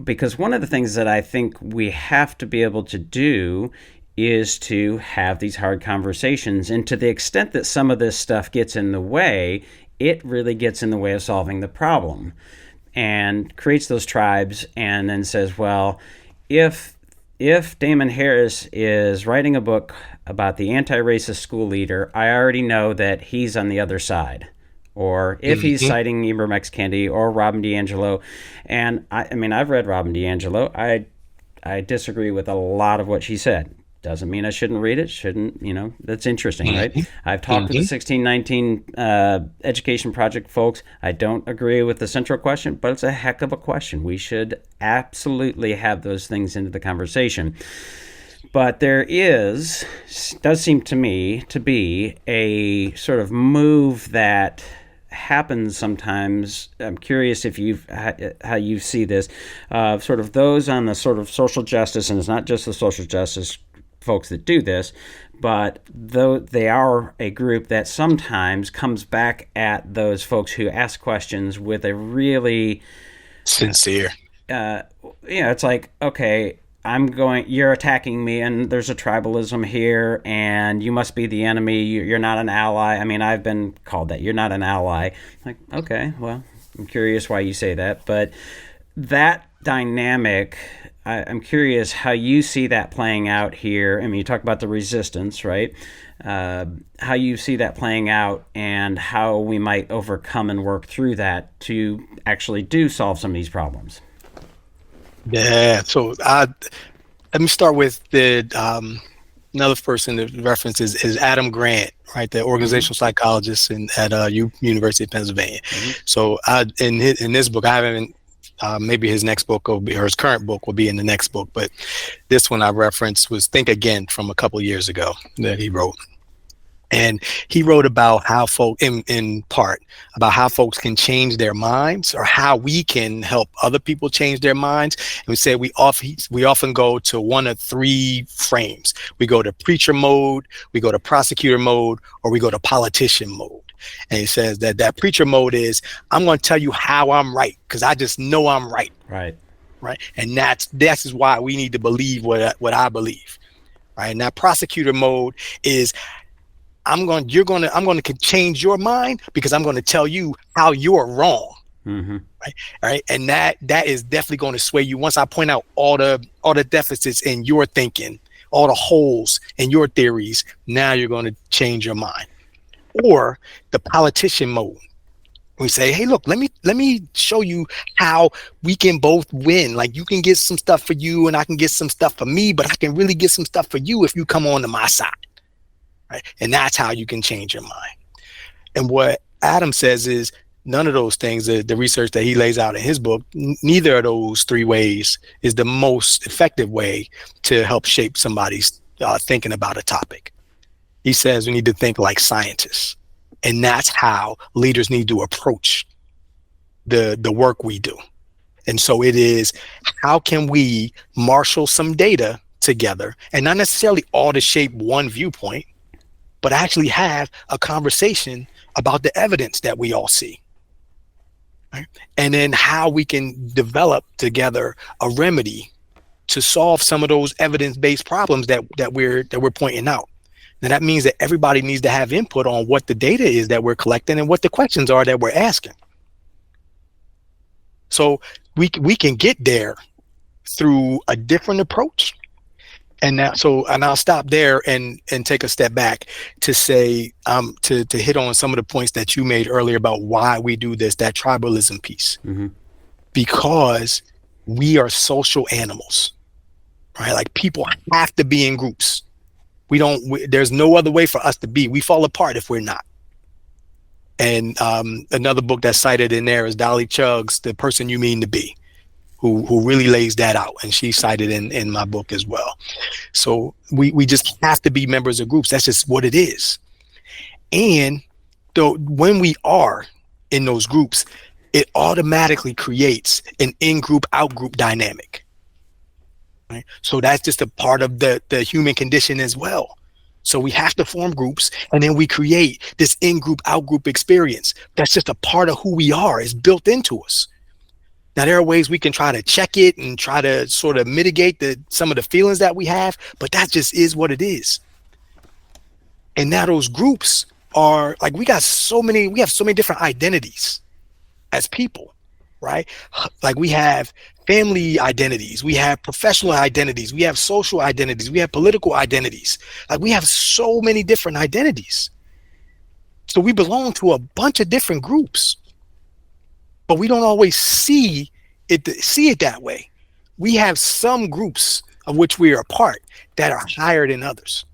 [SPEAKER 2] Because one of the things that I think we have to be able to do is to have these hard conversations. And to the extent that some of this stuff gets in the way, it really gets in the way of solving the problem and creates those tribes, and then says, well, if Daman Harris is writing a book about the Antiracist School Leader, I already know that he's on the other side. Or if he's citing Ibram X. Kendi or Robin DiAngelo, and I've read Robin DiAngelo, I disagree with a lot of what she said. Doesn't mean I shouldn't read it. That's interesting, right? I've talked with the 1619 Education Project folks. I don't agree with the central question, but it's a heck of a question. We should absolutely have those things into the conversation. But there does seem to me to be a sort of move that happens sometimes. I'm curious if how you see this, sort of those on the sort of social justice, and it's not just the social justice folks that do this, but though they are a group that sometimes comes back at those folks who ask questions with a really
[SPEAKER 3] sincere,
[SPEAKER 2] it's like, okay, you're attacking me, and there's a tribalism here, and you must be the enemy. You're not an ally. I mean, I've been called that. You're not an ally. Like, okay, well, I'm curious why you say that, but that dynamic, I'm curious how you see that playing out here. I mean, you talk about the resistance, right? How you see that playing out, and how we might overcome and work through that to actually solve some of these problems.
[SPEAKER 3] Yeah. So let me start with the another person that references is Adam Grant, right? The organizational psychologist at University of Pennsylvania. So in this book, I haven't. Maybe his next book will be, or his current book will be in the next book, but this one I referenced was Think Again from a couple years ago that he wrote. And he wrote about how in part, about how folks can change their minds, or how we can help other people change their minds. And we say we often go to one of three frames. We go to preacher mode, we go to prosecutor mode, or we go to politician mode. And he says that preacher mode is, I'm going to tell you how I'm right, because I just know I'm right.
[SPEAKER 2] Right.
[SPEAKER 3] And that's why we need to believe what I believe. Right. And that prosecutor mode is, I'm going to change your mind, because I'm going to tell you how you're wrong.
[SPEAKER 2] Mm-hmm.
[SPEAKER 3] Right. All right. And that is definitely going to sway you. Once I point out all the deficits in your thinking, all the holes in your theories, now you're going to change your mind. Or the politician mode. We say, hey, look, let me show you how we can both win. Like, you can get some stuff for you and I can get some stuff for me, but I can really get some stuff for you if you come on to my side. Right. And that's how you can change your mind. And what Adam says is none of those things, the research that he lays out in his book, neither of those three ways is the most effective way to help shape somebody's thinking about a topic. He says we need to think like scientists. And that's how leaders need to approach the work we do. And so it is, how can we marshal some data together, and not necessarily all to shape one viewpoint, but actually have a conversation about the evidence that we all see. Right? And then how we can develop together a remedy to solve some of those evidence-based problems that we're pointing out. Now that means that everybody needs to have input on what the data is that we're collecting and what the questions are that we're asking. So we can get there through a different approach. And I'll stop there and take a step back to say, to hit on some of the points that you made earlier about why we do this, that tribalism piece. Mm-hmm. Because we are social animals, right? Like, people have to be in groups. There's no other way for us to be. We fall apart if we're not. And another book that's cited in there is Dolly Chugg's The Person You Mean to Be, who really lays that out. And she's cited in my book as well. So we just have to be members of groups. That's just what it is. And though when we are in those groups, it automatically creates an in-group, out-group dynamic. Right? So that's just a part of the human condition as well. So we have to form groups, and then we create this in-group, out-group experience. That's just a part of who we are. It's built into us. Now, there are ways we can try to check it and try to sort of mitigate some of the feelings that we have, but that just is what it is. And now those groups are like, we have so many different identities as people, right? Like, we have family identities, we have professional identities, we have social identities, we have political identities. Like, we have so many different identities. So we belong to a bunch of different groups, but we don't always see it that way. We have some groups of which we are a part that are higher than others.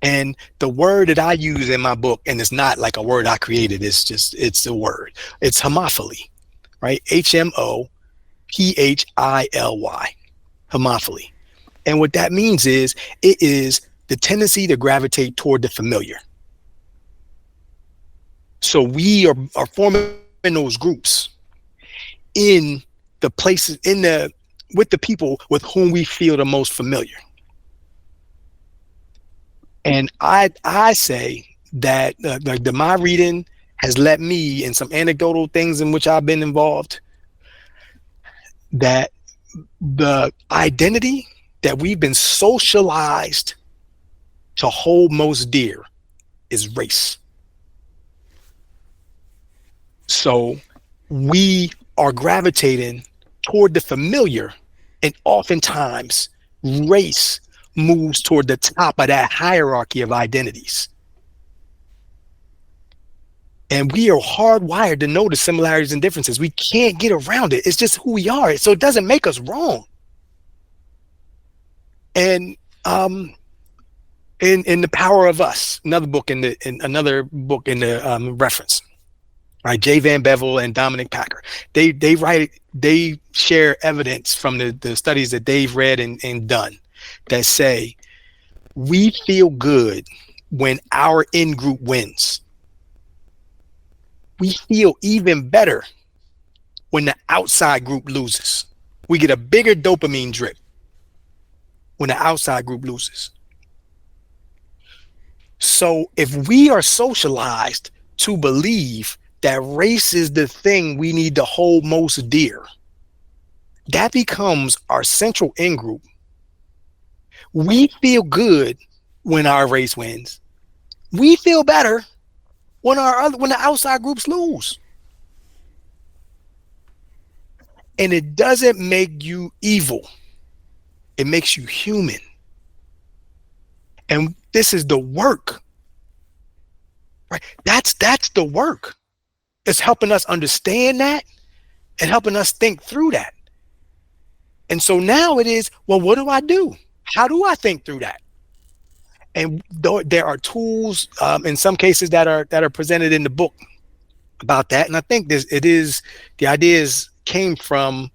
[SPEAKER 3] And the word that I use in my book, and it's not like a word I created, it's a word. It's homophily, right? HMOPHILY, homophily. And what that means is, it is the tendency to gravitate toward the familiar. So we are forming those groups in the places, with the people with whom we feel the most familiar. And I say that my reading has led me, in some anecdotal things in which I've been involved, that the identity that we've been socialized to hold most dear is race. So we are gravitating toward the familiar, and oftentimes race moves toward the top of that hierarchy of identities. And we are hardwired to know the similarities and differences. We can't get around it. It's just who we are. So it doesn't make us wrong. And in The Power of Us, another book in the reference, right? Jay Van Bevel and Dominic Packer, they share evidence from the studies that they've read and done that say we feel good when our in-group wins. We feel even better when the outside group loses. We get a bigger dopamine drip when the outside group loses. So if we are socialized to believe that race is the thing we need to hold most dear, that becomes our central in-group. We feel good when our race wins. We feel better when the outside groups lose. And it doesn't make you evil. It makes you human. And this is the work, right? That's the work. It's helping us understand that and helping us think through that. And so now it is, well, what do I do? How do I think through that? And there are tools in some cases that are presented in the book about that. And I think the ideas came from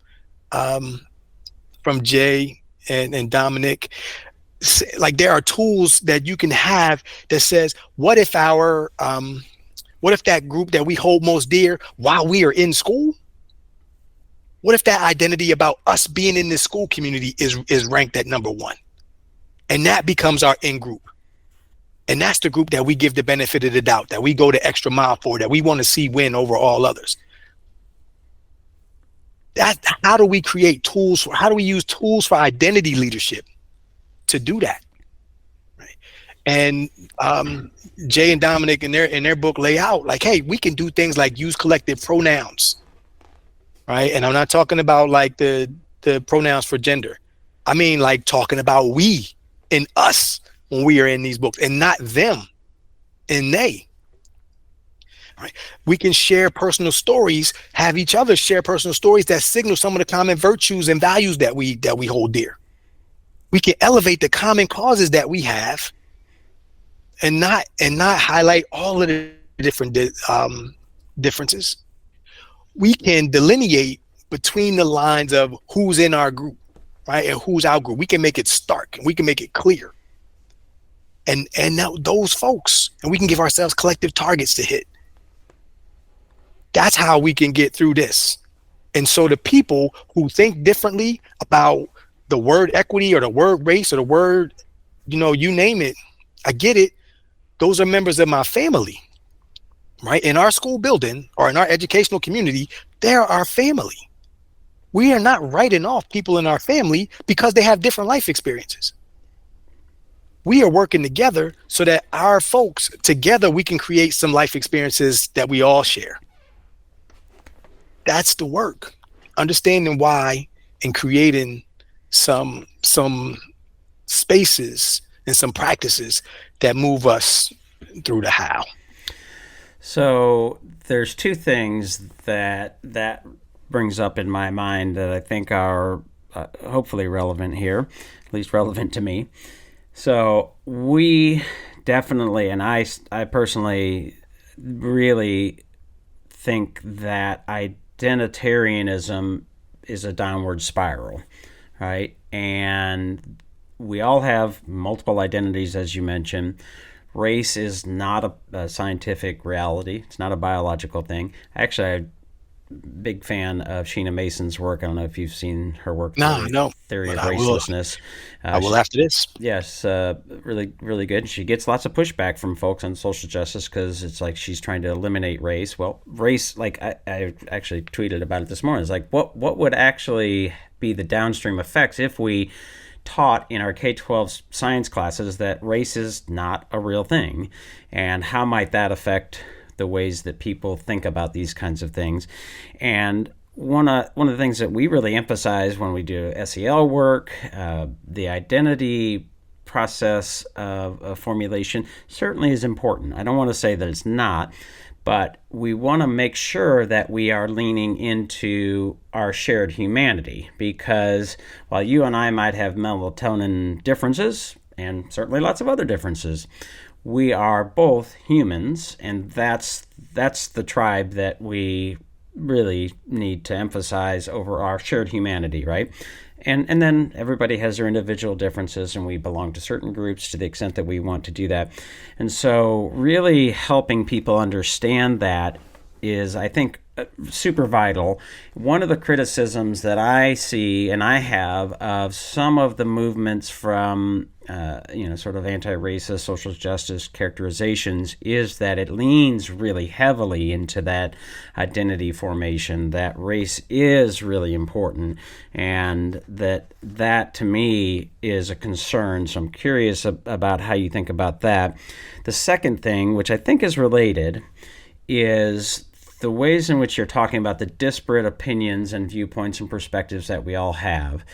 [SPEAKER 3] Jay and Dominic. Like, there are tools that you can have that says, what if that group that we hold most dear while we are in school, what if that identity about us being in this school community is ranked at number one? And that becomes our in group. And that's the group that we give the benefit of the doubt, that we go the extra mile for, that we want to see win over all others. How do we create tools? How do we use tools for identity leadership to do that? Right. And Jay and Dominic in their book lay out, like, hey, we can do things like use collective pronouns, right? And I'm not talking about like the pronouns for gender. I mean, like, talking about we and us when we are in these books, and not them and they. Right. We can share personal stories, have each other share personal stories that signal some of the common virtues and values that we hold dear. We can elevate the common causes that we have, and not highlight all of the different differences. We can delineate between the lines of who's in our group, right, and who's our group. We can make it stark, and we can make it clear. And now those folks, and we can give ourselves collective targets to hit. That's how we can get through this. And so the people who think differently about the word equity or the word race or the word, you name it, I get it. Those are members of my family, right? In our school building or in our educational community, they're our family. We are not writing off people in our family because they have different life experiences. We are working together so that our folks together, we can create some life experiences that we all share. That's the work. Understanding why and creating some spaces and some practices that move us through the how.
[SPEAKER 2] So there's two things that brings up in my mind that I think are hopefully relevant here, at least relevant to me. So we definitely, and I personally really think that identitarianism is a downward spiral, right? And we all have multiple identities, as you mentioned. Race is not a scientific reality. It's not a biological thing. Actually, I'm a big fan of Sheena Mason's work. I don't know if you've seen her work.
[SPEAKER 3] No.
[SPEAKER 2] Theory of Racelessness.
[SPEAKER 3] I will after this.
[SPEAKER 2] Yes, really, really good. She gets lots of pushback from folks on social justice because it's like she's trying to eliminate race. Well, race, like I actually tweeted about it this morning. It's like, what would actually be the downstream effects if we taught in our K-12 science classes that race is not a real thing? And how might that affect the ways that people think about these kinds of things? And one of the things that we really emphasize when we do SEL work, the identity process of formulation certainly is important. I don't want to say that it's not, but we want to make sure that we are leaning into our shared humanity, because while you and I might have melatonin differences, and certainly lots of other differences, we are both humans, and that's the tribe that we really need to emphasize over our shared humanity, right? And then everybody has their individual differences, and we belong to certain groups to the extent that we want to do that. And so really helping people understand that is, I think, super vital. One of the criticisms that I see and I have of some of the movements from sort of anti-racist social justice characterizations is that it leans really heavily into that identity formation, that race is really important, and that to me is a concern. So I'm curious about how you think about that. The second thing, which I think is related, is the ways in which you're talking about the disparate opinions and viewpoints and perspectives that we all have.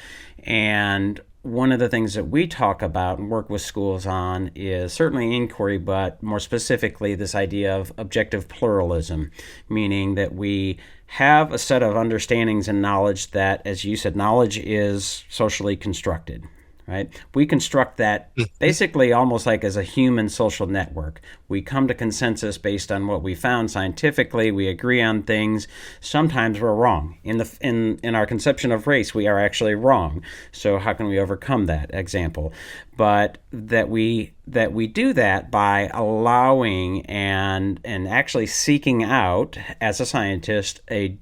[SPEAKER 2] And one of the things that we talk about and work with schools on is certainly inquiry, but more specifically this idea of objective pluralism, meaning that we have a set of understandings and knowledge that, as you said, knowledge is socially constructed. Right? We construct that basically almost like as a human social network. We come to consensus based on what we found scientifically. We agree on things. Sometimes we're wrong. In our conception of race, we are actually wrong. So how can we overcome that example? But that we do that by allowing and actually seeking out, as a scientist, a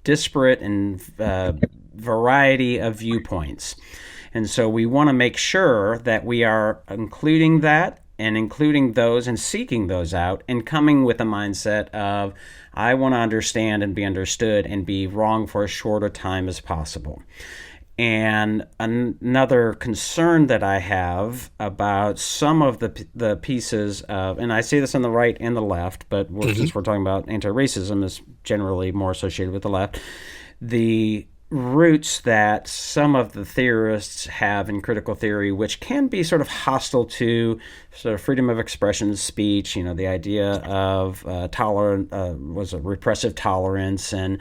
[SPEAKER 2] disparate and variety of viewpoints. And so we want to make sure that we are including that and including those and seeking those out and coming with a mindset of, I want to understand and be understood and be wrong for as short a time as possible. And another concern that I have about some of the pieces of, and I say this on the right and the left, but since we're talking about anti-racism, is generally more associated with the left, the roots that some of the theorists have in critical theory, which can be sort of hostile to sort of freedom of expression, speech, the idea of repressive tolerance and,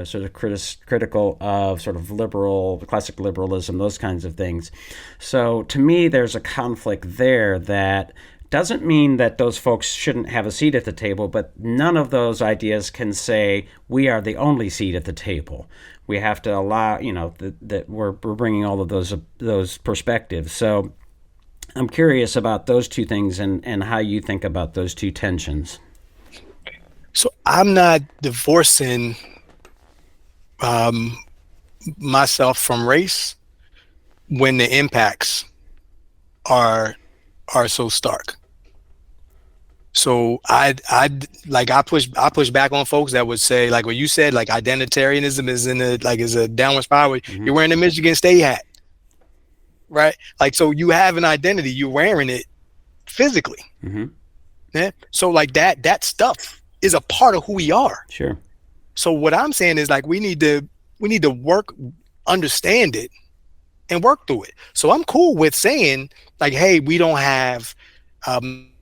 [SPEAKER 2] sort of critical of sort of classic liberalism, those kinds of things. So to me, there's a conflict there that doesn't mean that those folks shouldn't have a seat at the table, but none of those ideas can say we are the only seat at the table. We have to allow, that we're bringing all of those perspectives. So I'm curious about those two things and how you think about those two tensions.
[SPEAKER 3] So I'm not divorcing myself from race when the impacts are so stark. So I push back on folks that would say, like what you said, like identitarianism is a downward spiral. You're wearing a Michigan State hat, right? Like, so you have an identity, you're wearing it physically. Yeah. So like that stuff is a part of who we are.
[SPEAKER 2] Sure.
[SPEAKER 3] So what I'm saying is, like, we need to work, understand it, and work through it. So I'm cool with saying, like, hey, we don't have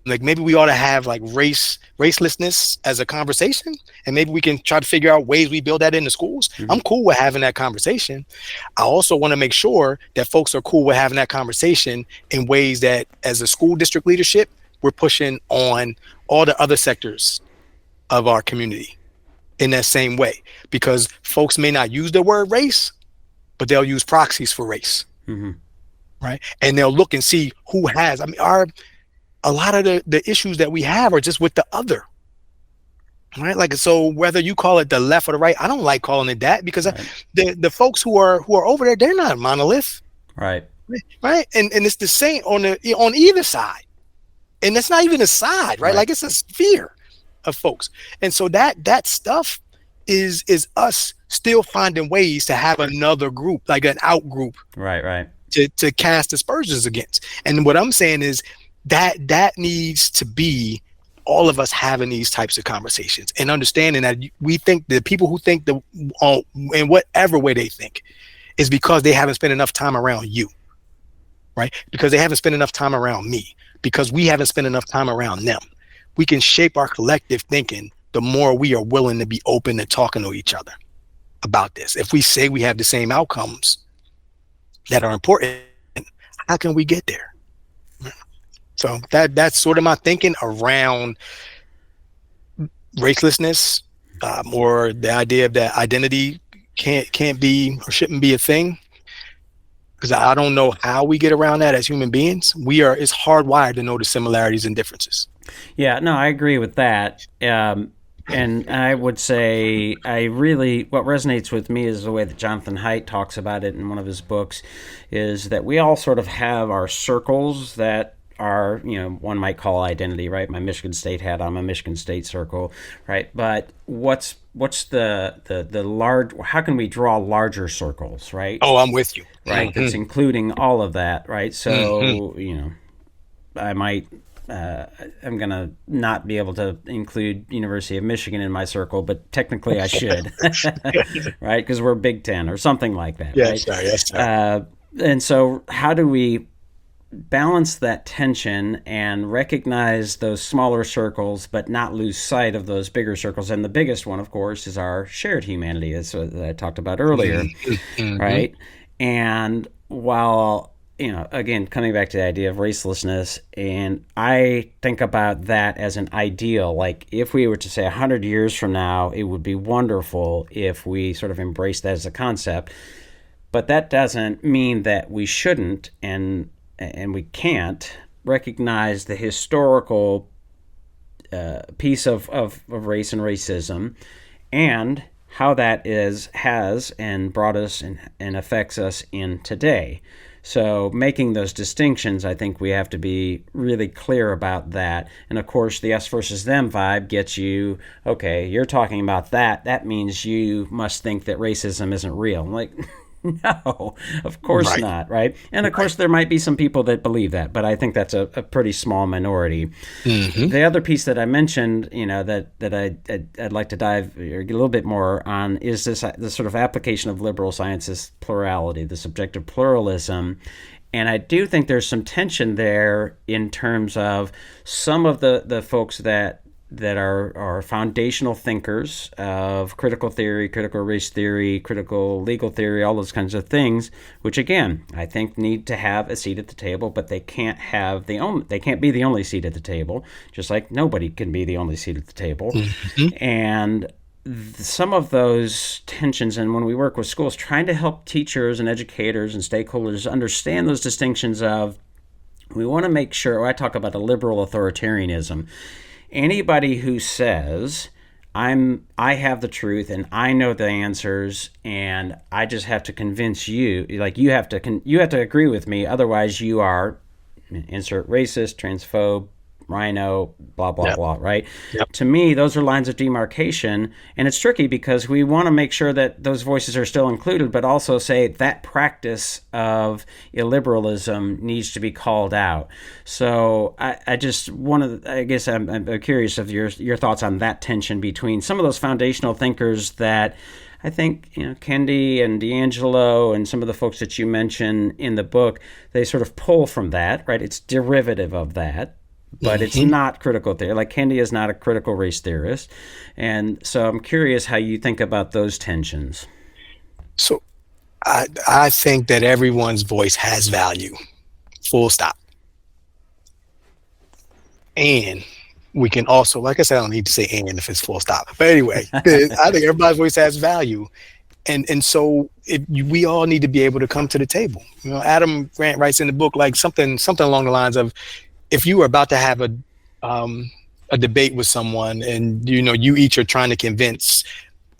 [SPEAKER 3] like, maybe we ought to have like racelessness as a conversation, and maybe we can try to figure out ways we build that into schools. I'm cool with having that conversation. I also want to make sure that folks are cool with having that conversation in ways that, as a school district leadership, we're pushing on all the other sectors of our community in that same way, because folks may not use the word race, but they'll use proxies for race. Right? And they'll look and see who has, a lot of the issues that we have are just with the other, right? Like, so whether you call it the left or the right, I don't like calling it that, because the folks who are over there, they're not a monolith,
[SPEAKER 2] right?
[SPEAKER 3] And it's the same on either side, and it's not even a side, right? Like, it's a sphere of folks, and so that stuff is us still finding ways to have another group, like an out group,
[SPEAKER 2] right,
[SPEAKER 3] to cast aspersions against. And what I'm saying is, that needs to be all of us having these types of conversations and understanding that we think the people who think in whatever way they think is because they haven't spent enough time around you, right? Because they haven't spent enough time around me, because we haven't spent enough time around them. We can shape our collective thinking the more we are willing to be open to talking to each other about this. If we say we have the same outcomes that are important, how can we get there? So that's sort of my thinking around racelessness, or the idea of that identity can't be or shouldn't be a thing. Because I don't know how we get around that as human beings. It's hardwired to know the similarities and differences.
[SPEAKER 2] Yeah, no, I agree with that. And I would say what resonates with me is the way that Jonathan Haidt talks about it in one of his books, is that we all sort of have our circles that are, one might call identity, right? My Michigan State hat on my Michigan State circle, right? But what's the large, how can we draw larger circles, right?
[SPEAKER 3] Oh, I'm with you.
[SPEAKER 2] Right, that's including all of that, right? So, I might I'm going to not be able to include University of Michigan in my circle, but technically I should, right? Because we're Big Ten or something like that,
[SPEAKER 3] Yes,
[SPEAKER 2] right?
[SPEAKER 3] sir. Yes, sir.
[SPEAKER 2] And so how do we balance that tension and recognize those smaller circles, but not lose sight of those bigger circles? And the biggest one, of course, is our shared humanity, as I talked about earlier, right? And while, again, coming back to the idea of racelessness, and I think about that as an ideal. Like, if we were to say 100 years from now, it would be wonderful if we sort of embrace that as a concept. But that doesn't mean that we shouldn't and we can't recognize the historical piece of race and racism, and how that has and brought us and affects us in today. So making those distinctions, I think we have to be really clear about that. And of course, the us versus them vibe gets you, okay, you're talking about that. That means you must think that racism isn't real. I'm like, no, of course not, right? And of course, there might be some people that believe that, but I think that's a pretty small minority. The other piece that I mentioned, that I'd like to dive a little bit more on is this sort of application of liberal sciences plurality, the subjective pluralism. And I do think there's some tension there in terms of some of the folks that are foundational thinkers of critical theory, critical race theory, critical legal theory, all those kinds of things, which again, I think need to have a seat at the table, but they can't be the only seat at the table, just like nobody can be the only seat at the table. And some of those tensions, and when we work with schools, trying to help teachers and educators and stakeholders understand those distinctions of, we want to make sure, I talk about a liberal authoritarianism. Anybody who says, I have the truth and I know the answers and I just have to convince you, like you have to agree with me, otherwise you are, insert racist, transphobe, rhino, blah, blah, blah, right? To me, those are lines of demarcation, and it's tricky because we want to make sure that those voices are still included, but also say that practice of illiberalism needs to be called out. So I just want to, I guess I'm curious of your thoughts on that tension between some of those foundational thinkers that I think, Kendi and D'Angelo and some of the folks that you mention in the book, they sort of pull from that, right? It's derivative of that. But it's not critical theory. Like, Kendi is not a critical race theorist. And so I'm curious how you think about those tensions.
[SPEAKER 3] So I think that everyone's voice has value, full stop. And we can also, like I said, I don't need to say and if it's full stop. But anyway, I think everybody's voice has value. And so we all need to be able to come to the table. Adam Grant writes in the book, like something along the lines of, if you were about to have a debate with someone and, you each are trying to convince,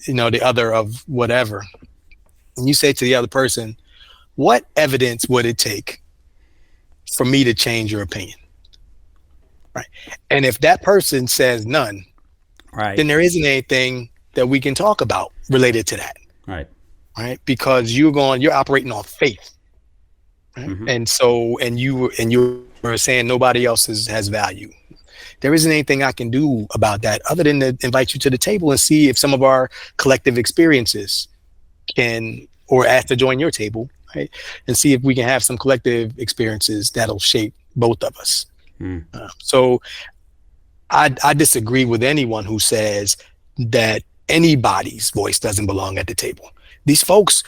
[SPEAKER 3] the other of whatever, and you say to the other person, what evidence would it take for me to change your opinion? Right. And if that person says none, right, then there isn't anything that we can talk about related to that.
[SPEAKER 2] Right.
[SPEAKER 3] Right. Because you're operating on faith. Right? And so, and you are saying nobody else has value. There isn't anything I can do about that other than to invite you to the table and see if some of our collective experiences can, or ask to join your table, right? And see if we can have some collective experiences that'll shape both of us. So I disagree with anyone who says that anybody's voice doesn't belong at the table. These folks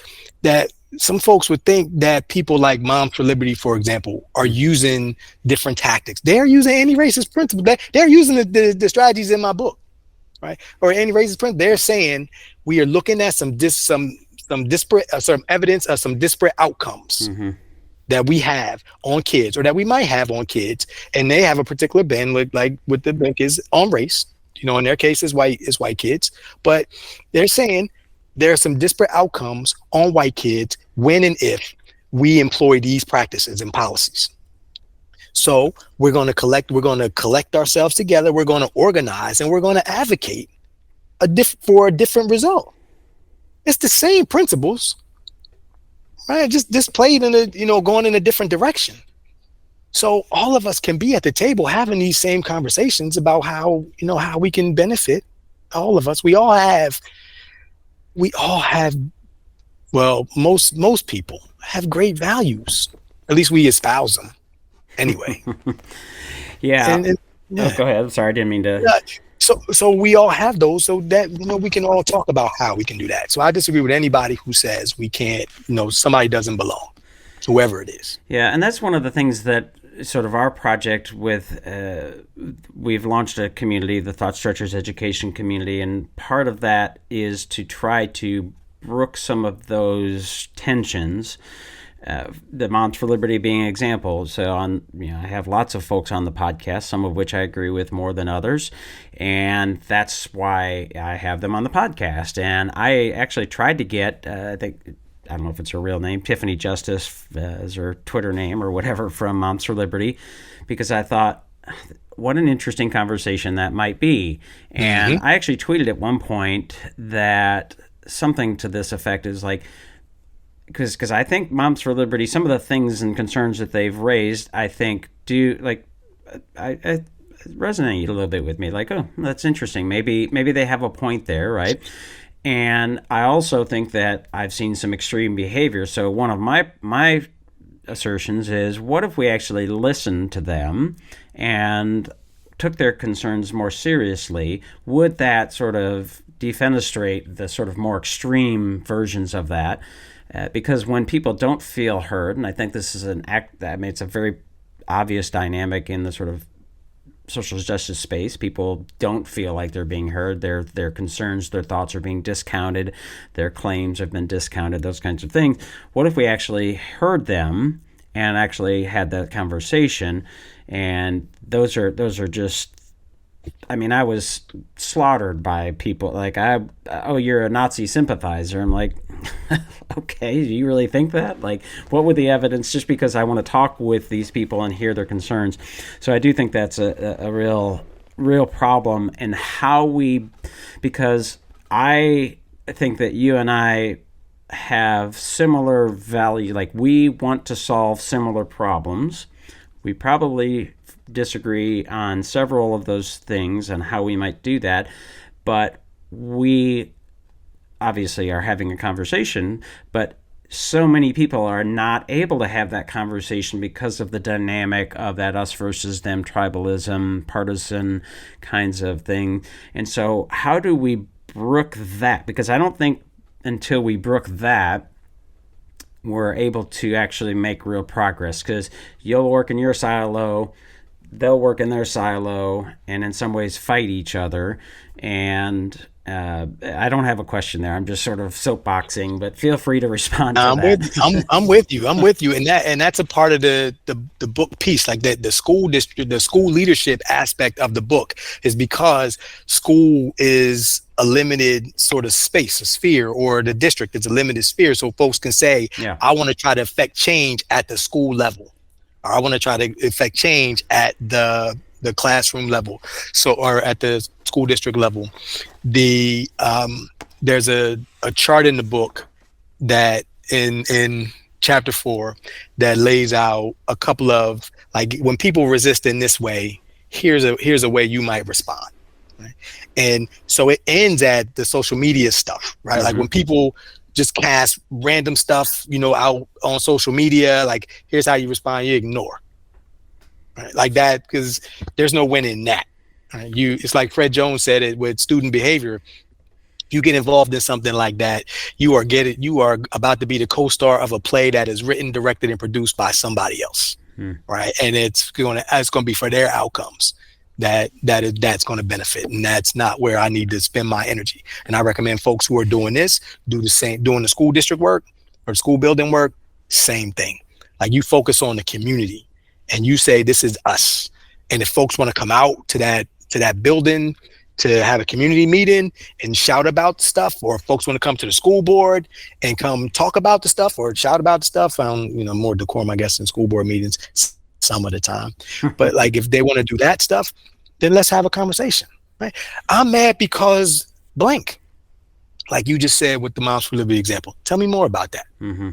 [SPEAKER 3] some folks would think that people like Moms for Liberty, for example, are using different tactics. They're using anti-racist principles. They're using the strategies in my book, right? Or anti-racist principles. They're saying we are looking at some disparate evidence of some disparate outcomes that we have on kids, or that we might have on kids, and they have a particular bend, like with the book is on race. In their case, is white kids, but they're saying there are some disparate outcomes on white kids when and if we employ these practices and policies. So we're going to collect ourselves together. We're going to organize and we're going to advocate for a different result. It's the same principles, right? Just played in going in a different direction. So all of us can be at the table having these same conversations about how, how we can benefit. All of us, we all have, well, most people have great values. At least we espouse them anyway.
[SPEAKER 2] Yeah.
[SPEAKER 3] And
[SPEAKER 2] Oh,
[SPEAKER 3] yeah.
[SPEAKER 2] go ahead. I'm sorry, I didn't mean to.
[SPEAKER 3] Yeah. So we all have those, so that we can all talk about how we can do that. So I disagree with anybody who says we can't. Somebody doesn't belong, whoever it is.
[SPEAKER 2] Yeah, and that's one of the things that sort of our project with we've launched a community, the Thought Stretchers Education Community, and part of that is to try to brook some of those tensions. The Moms for Liberty being an example. So I have lots of folks on the podcast, some of which I agree with more than others, and that's why I have them on the podcast. And I actually tried to get, I don't know if it's her real name, Tiffany Justice is her Twitter name or whatever, from Moms for Liberty, because I thought, what an interesting conversation that might be. And I actually tweeted at one point that something to this effect is like, because I think Moms for Liberty, some of the things and concerns that they've raised, I think I resonate a little bit with me. Like, oh, that's interesting. Maybe they have a point there, right? And I also think that I've seen some extreme behavior. So one of my assertions is, what if we actually listened to them and took their concerns more seriously? Would that sort of defenestrate the sort of more extreme versions of that? Because when people don't feel heard, and I think this is it's a very obvious dynamic in the sort of social justice space. People don't feel like they're being heard. Their concerns, their thoughts are being discounted. Their claims have been discounted, those kinds of things. What if we actually heard them and actually had that conversation? And those are just, I was slaughtered by people like, oh, you're a Nazi sympathizer. I'm like, okay, do you really think that? Like, what would the evidence, just because I want to talk with these people and hear their concerns? So I do think that's a real problem in how because I think that you and I have similar value, like we want to solve similar problems. We probably disagree on several of those things and how we might do that, but we obviously are having a conversation, but so many people are not able to have that conversation because of the dynamic of that us versus them tribalism, partisan kinds of thing. And so how do we brook that? Because I don't think until we brook that, we're able to actually make real progress, because you'll work in your silo, they'll work in their silo, and in some ways fight each other. And I don't have a question there. I'm just sort of soapboxing, but feel free to respond to that.
[SPEAKER 3] I'm with you, and that's a part of the book piece, like the school district, the school leadership aspect of the book, is because school is a limited sort of space, a sphere, or the district is a limited sphere, so folks can say,
[SPEAKER 2] yeah,
[SPEAKER 3] I want to try to affect change at the school level, or I want to try to affect change at the classroom level, or at the school district level. There's a chart in the book that in chapter 4 that lays out a couple of, like, when people resist in this way, here's a way you might respond. Right? And so it ends at the social media stuff, right? Mm-hmm. Like when people just cast random stuff, out on social media, like, here's how you respond, you ignore. Right? Like that, because there's no win in that. Right? It's like Fred Jones said it with student behavior. You get involved in something like that, you are about to be the co-star of a play that is written, directed, and produced by somebody else, right? And it's going to be for their outcomes that's going to benefit, and that's not where I need to spend my energy. And I recommend folks who are doing this do the same, doing the school district work or school building work, same thing. Like, you focus on the community, and you say, this is us. And if folks want to come out to that building to have a community meeting and shout about stuff, or if folks want to come to the school board and come talk about the stuff or shout about the stuff, more decorum, I guess, in school board meetings some of the time. But like, if they want to do that stuff, then let's have a conversation, right? I'm mad because blank, like you just said with the Moms for Liberty example. Tell me more about that. Mm-hmm.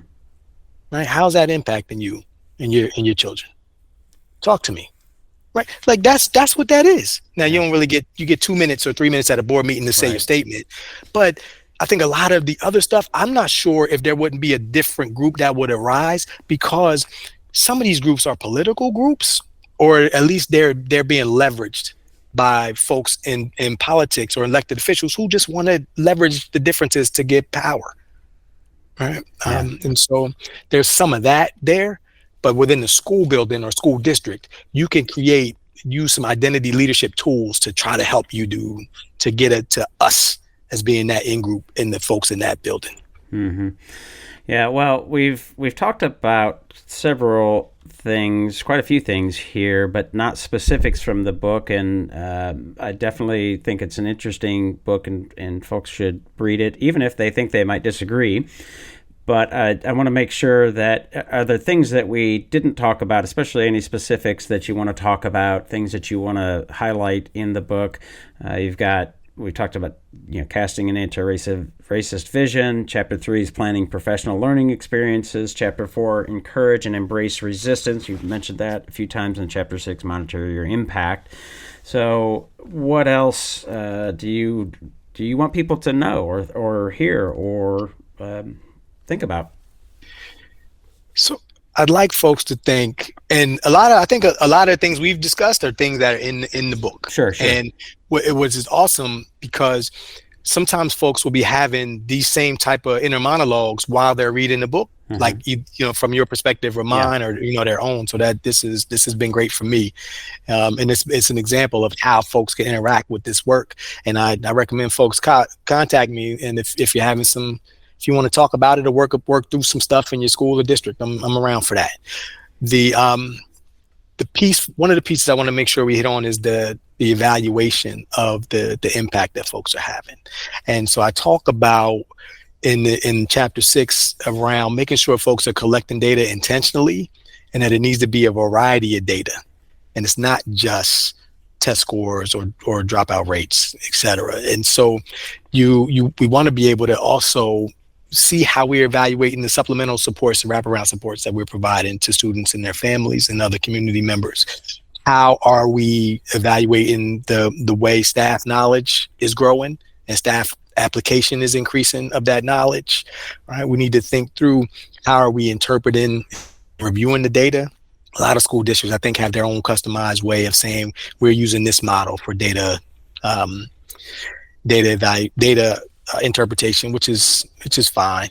[SPEAKER 3] Right? How's that impacting you and your children? Talk to me. Right. Like that's what that is. Now you don't really you get 2 minutes or 3 minutes at a board meeting to say your statement. But I think a lot of the other stuff, I'm not sure if there wouldn't be a different group that would arise, because some of these groups are political groups, or at least they're being leveraged by folks in politics or elected officials who just want to leverage the differences to get power. Right. And so there's some of that there. But within the school building or school district, you can use some identity leadership tools to try to help you to get it to us as being that in group and the folks in that building.
[SPEAKER 2] Mm-hmm. Yeah, well, we've talked about several things, quite a few things here, but not specifics from the book. And I definitely think it's an interesting book, and folks should read it, even if they think they might disagree. But I want to make sure that are there things that we didn't talk about, especially any specifics that you want to talk about, things that you want to highlight in the book. We talked about casting an anti-racist vision. Chapter 3 is planning professional learning experiences. Chapter 4, encourage and embrace resistance. You've mentioned that a few times. In Chapter 6, monitor your impact. So what else do you want people to know or hear or think about?
[SPEAKER 3] So I'd like folks to think, and I think a lot of things we've discussed are things that are in the book.
[SPEAKER 2] Sure.
[SPEAKER 3] And it was just awesome because sometimes folks will be having these same type of inner monologues while they're reading the book, like from your perspective or mine, or their own. So that this has been great for me, and it's an example of how folks can interact with this work. And I recommend folks contact me, and if you're having if you want to talk about it or work through some stuff in your school or district, I'm around for that. One of the pieces I want to make sure we hit on is the evaluation of the impact that folks are having. And so I talk about in chapter 6 around making sure folks are collecting data intentionally, and that it needs to be a variety of data. And it's not just test scores or dropout rates, et cetera. And so we want to be able to also see how we're evaluating the supplemental supports and wraparound supports that we're providing to students and their families and other community members. How are we evaluating the way staff knowledge is growing and staff application is increasing of that knowledge, right? We need to think through how are we interpreting, reviewing the data. A lot of school districts, I think, have their own customized way of saying we're using this model for data interpretation, which is fine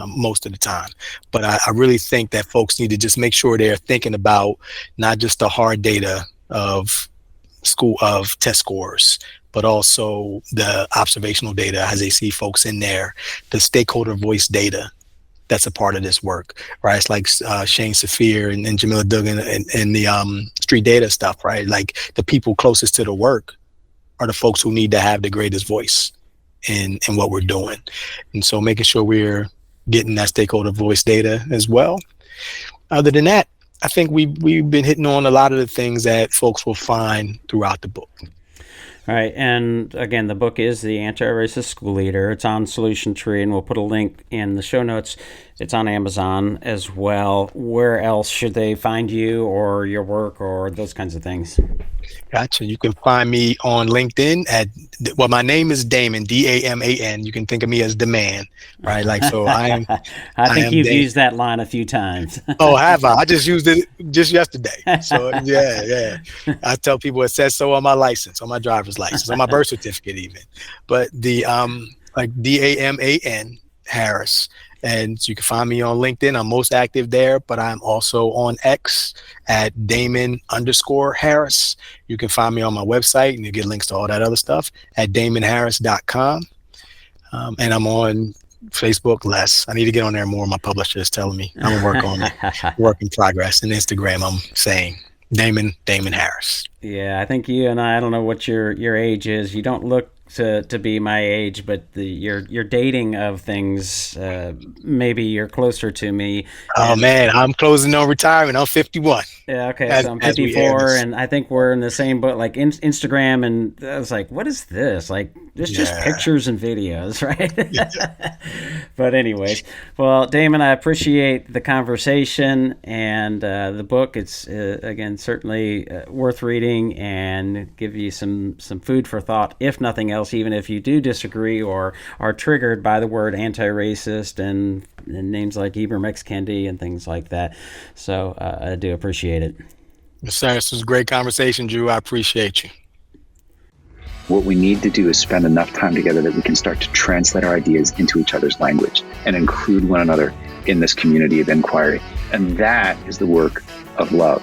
[SPEAKER 3] most of the time. But I really think that folks need to just make sure they're thinking about not just the hard data of test scores, but also the observational data as they see folks in there, the stakeholder voice data that's a part of this work, right? It's like Shane Saphir and Jamila Duggan and the street data stuff, right? Like the people closest to the work are the folks who need to have the greatest voice in what we're doing. And so making sure we're getting that stakeholder voice data as well. Other than that, I think we've been hitting on a lot of the things that folks will find throughout the book.
[SPEAKER 2] All right, and again, the book is The Antiracist School Leader. It's on Solution Tree, and we'll put a link in the show notes. It's on Amazon as well. Where else should they find you or your work or those kinds of things?
[SPEAKER 3] Gotcha. You can find me on LinkedIn my name is Daman, Daman. You can think of me as the man, right? Like, so I am.
[SPEAKER 2] I think you've used that line a few times.
[SPEAKER 3] Oh, have I? I just used it just yesterday. So yeah. I tell people it says so on my license, on my driver's license, on my birth certificate even. But the like Daman Harris. And so you can find me on LinkedIn. I'm most active there, but I'm also on X at Daman_Harris. You can find me on my website, and you get links to all that other stuff at DamanHarris.com. And I'm on Facebook less. I need to get on there more. My publisher is telling me I'm gonna work on it. Work in progress. And Instagram, I'm saying Daman Harris.
[SPEAKER 2] Yeah, I think you and I don't know what your age is. You don't look to be my age, but your dating of things, maybe you're closer to me.
[SPEAKER 3] Oh man, I'm closing on retirement. I'm 51.
[SPEAKER 2] Yeah, okay,
[SPEAKER 3] As,
[SPEAKER 2] so I'm
[SPEAKER 3] as we air
[SPEAKER 2] 54,
[SPEAKER 3] this.
[SPEAKER 2] and I think we're in the same boat, like Instagram, and I was like, what is this? Like, it's just
[SPEAKER 3] Yeah.
[SPEAKER 2] pictures and videos, right? But anyways, well, Damon, I appreciate the conversation and the book. It's, again, certainly worth reading and give you some food for thought, if nothing else, even if you do disagree or are triggered by the word anti-racist and names like Ibram X. Kendi and things like that. So I do appreciate it.
[SPEAKER 3] Yes, sir. This was a great conversation, Drew. I appreciate you.
[SPEAKER 1] What we need to do is spend enough time together that we can start to translate our ideas into each other's language and include one another in this community of inquiry. And that is the work of love.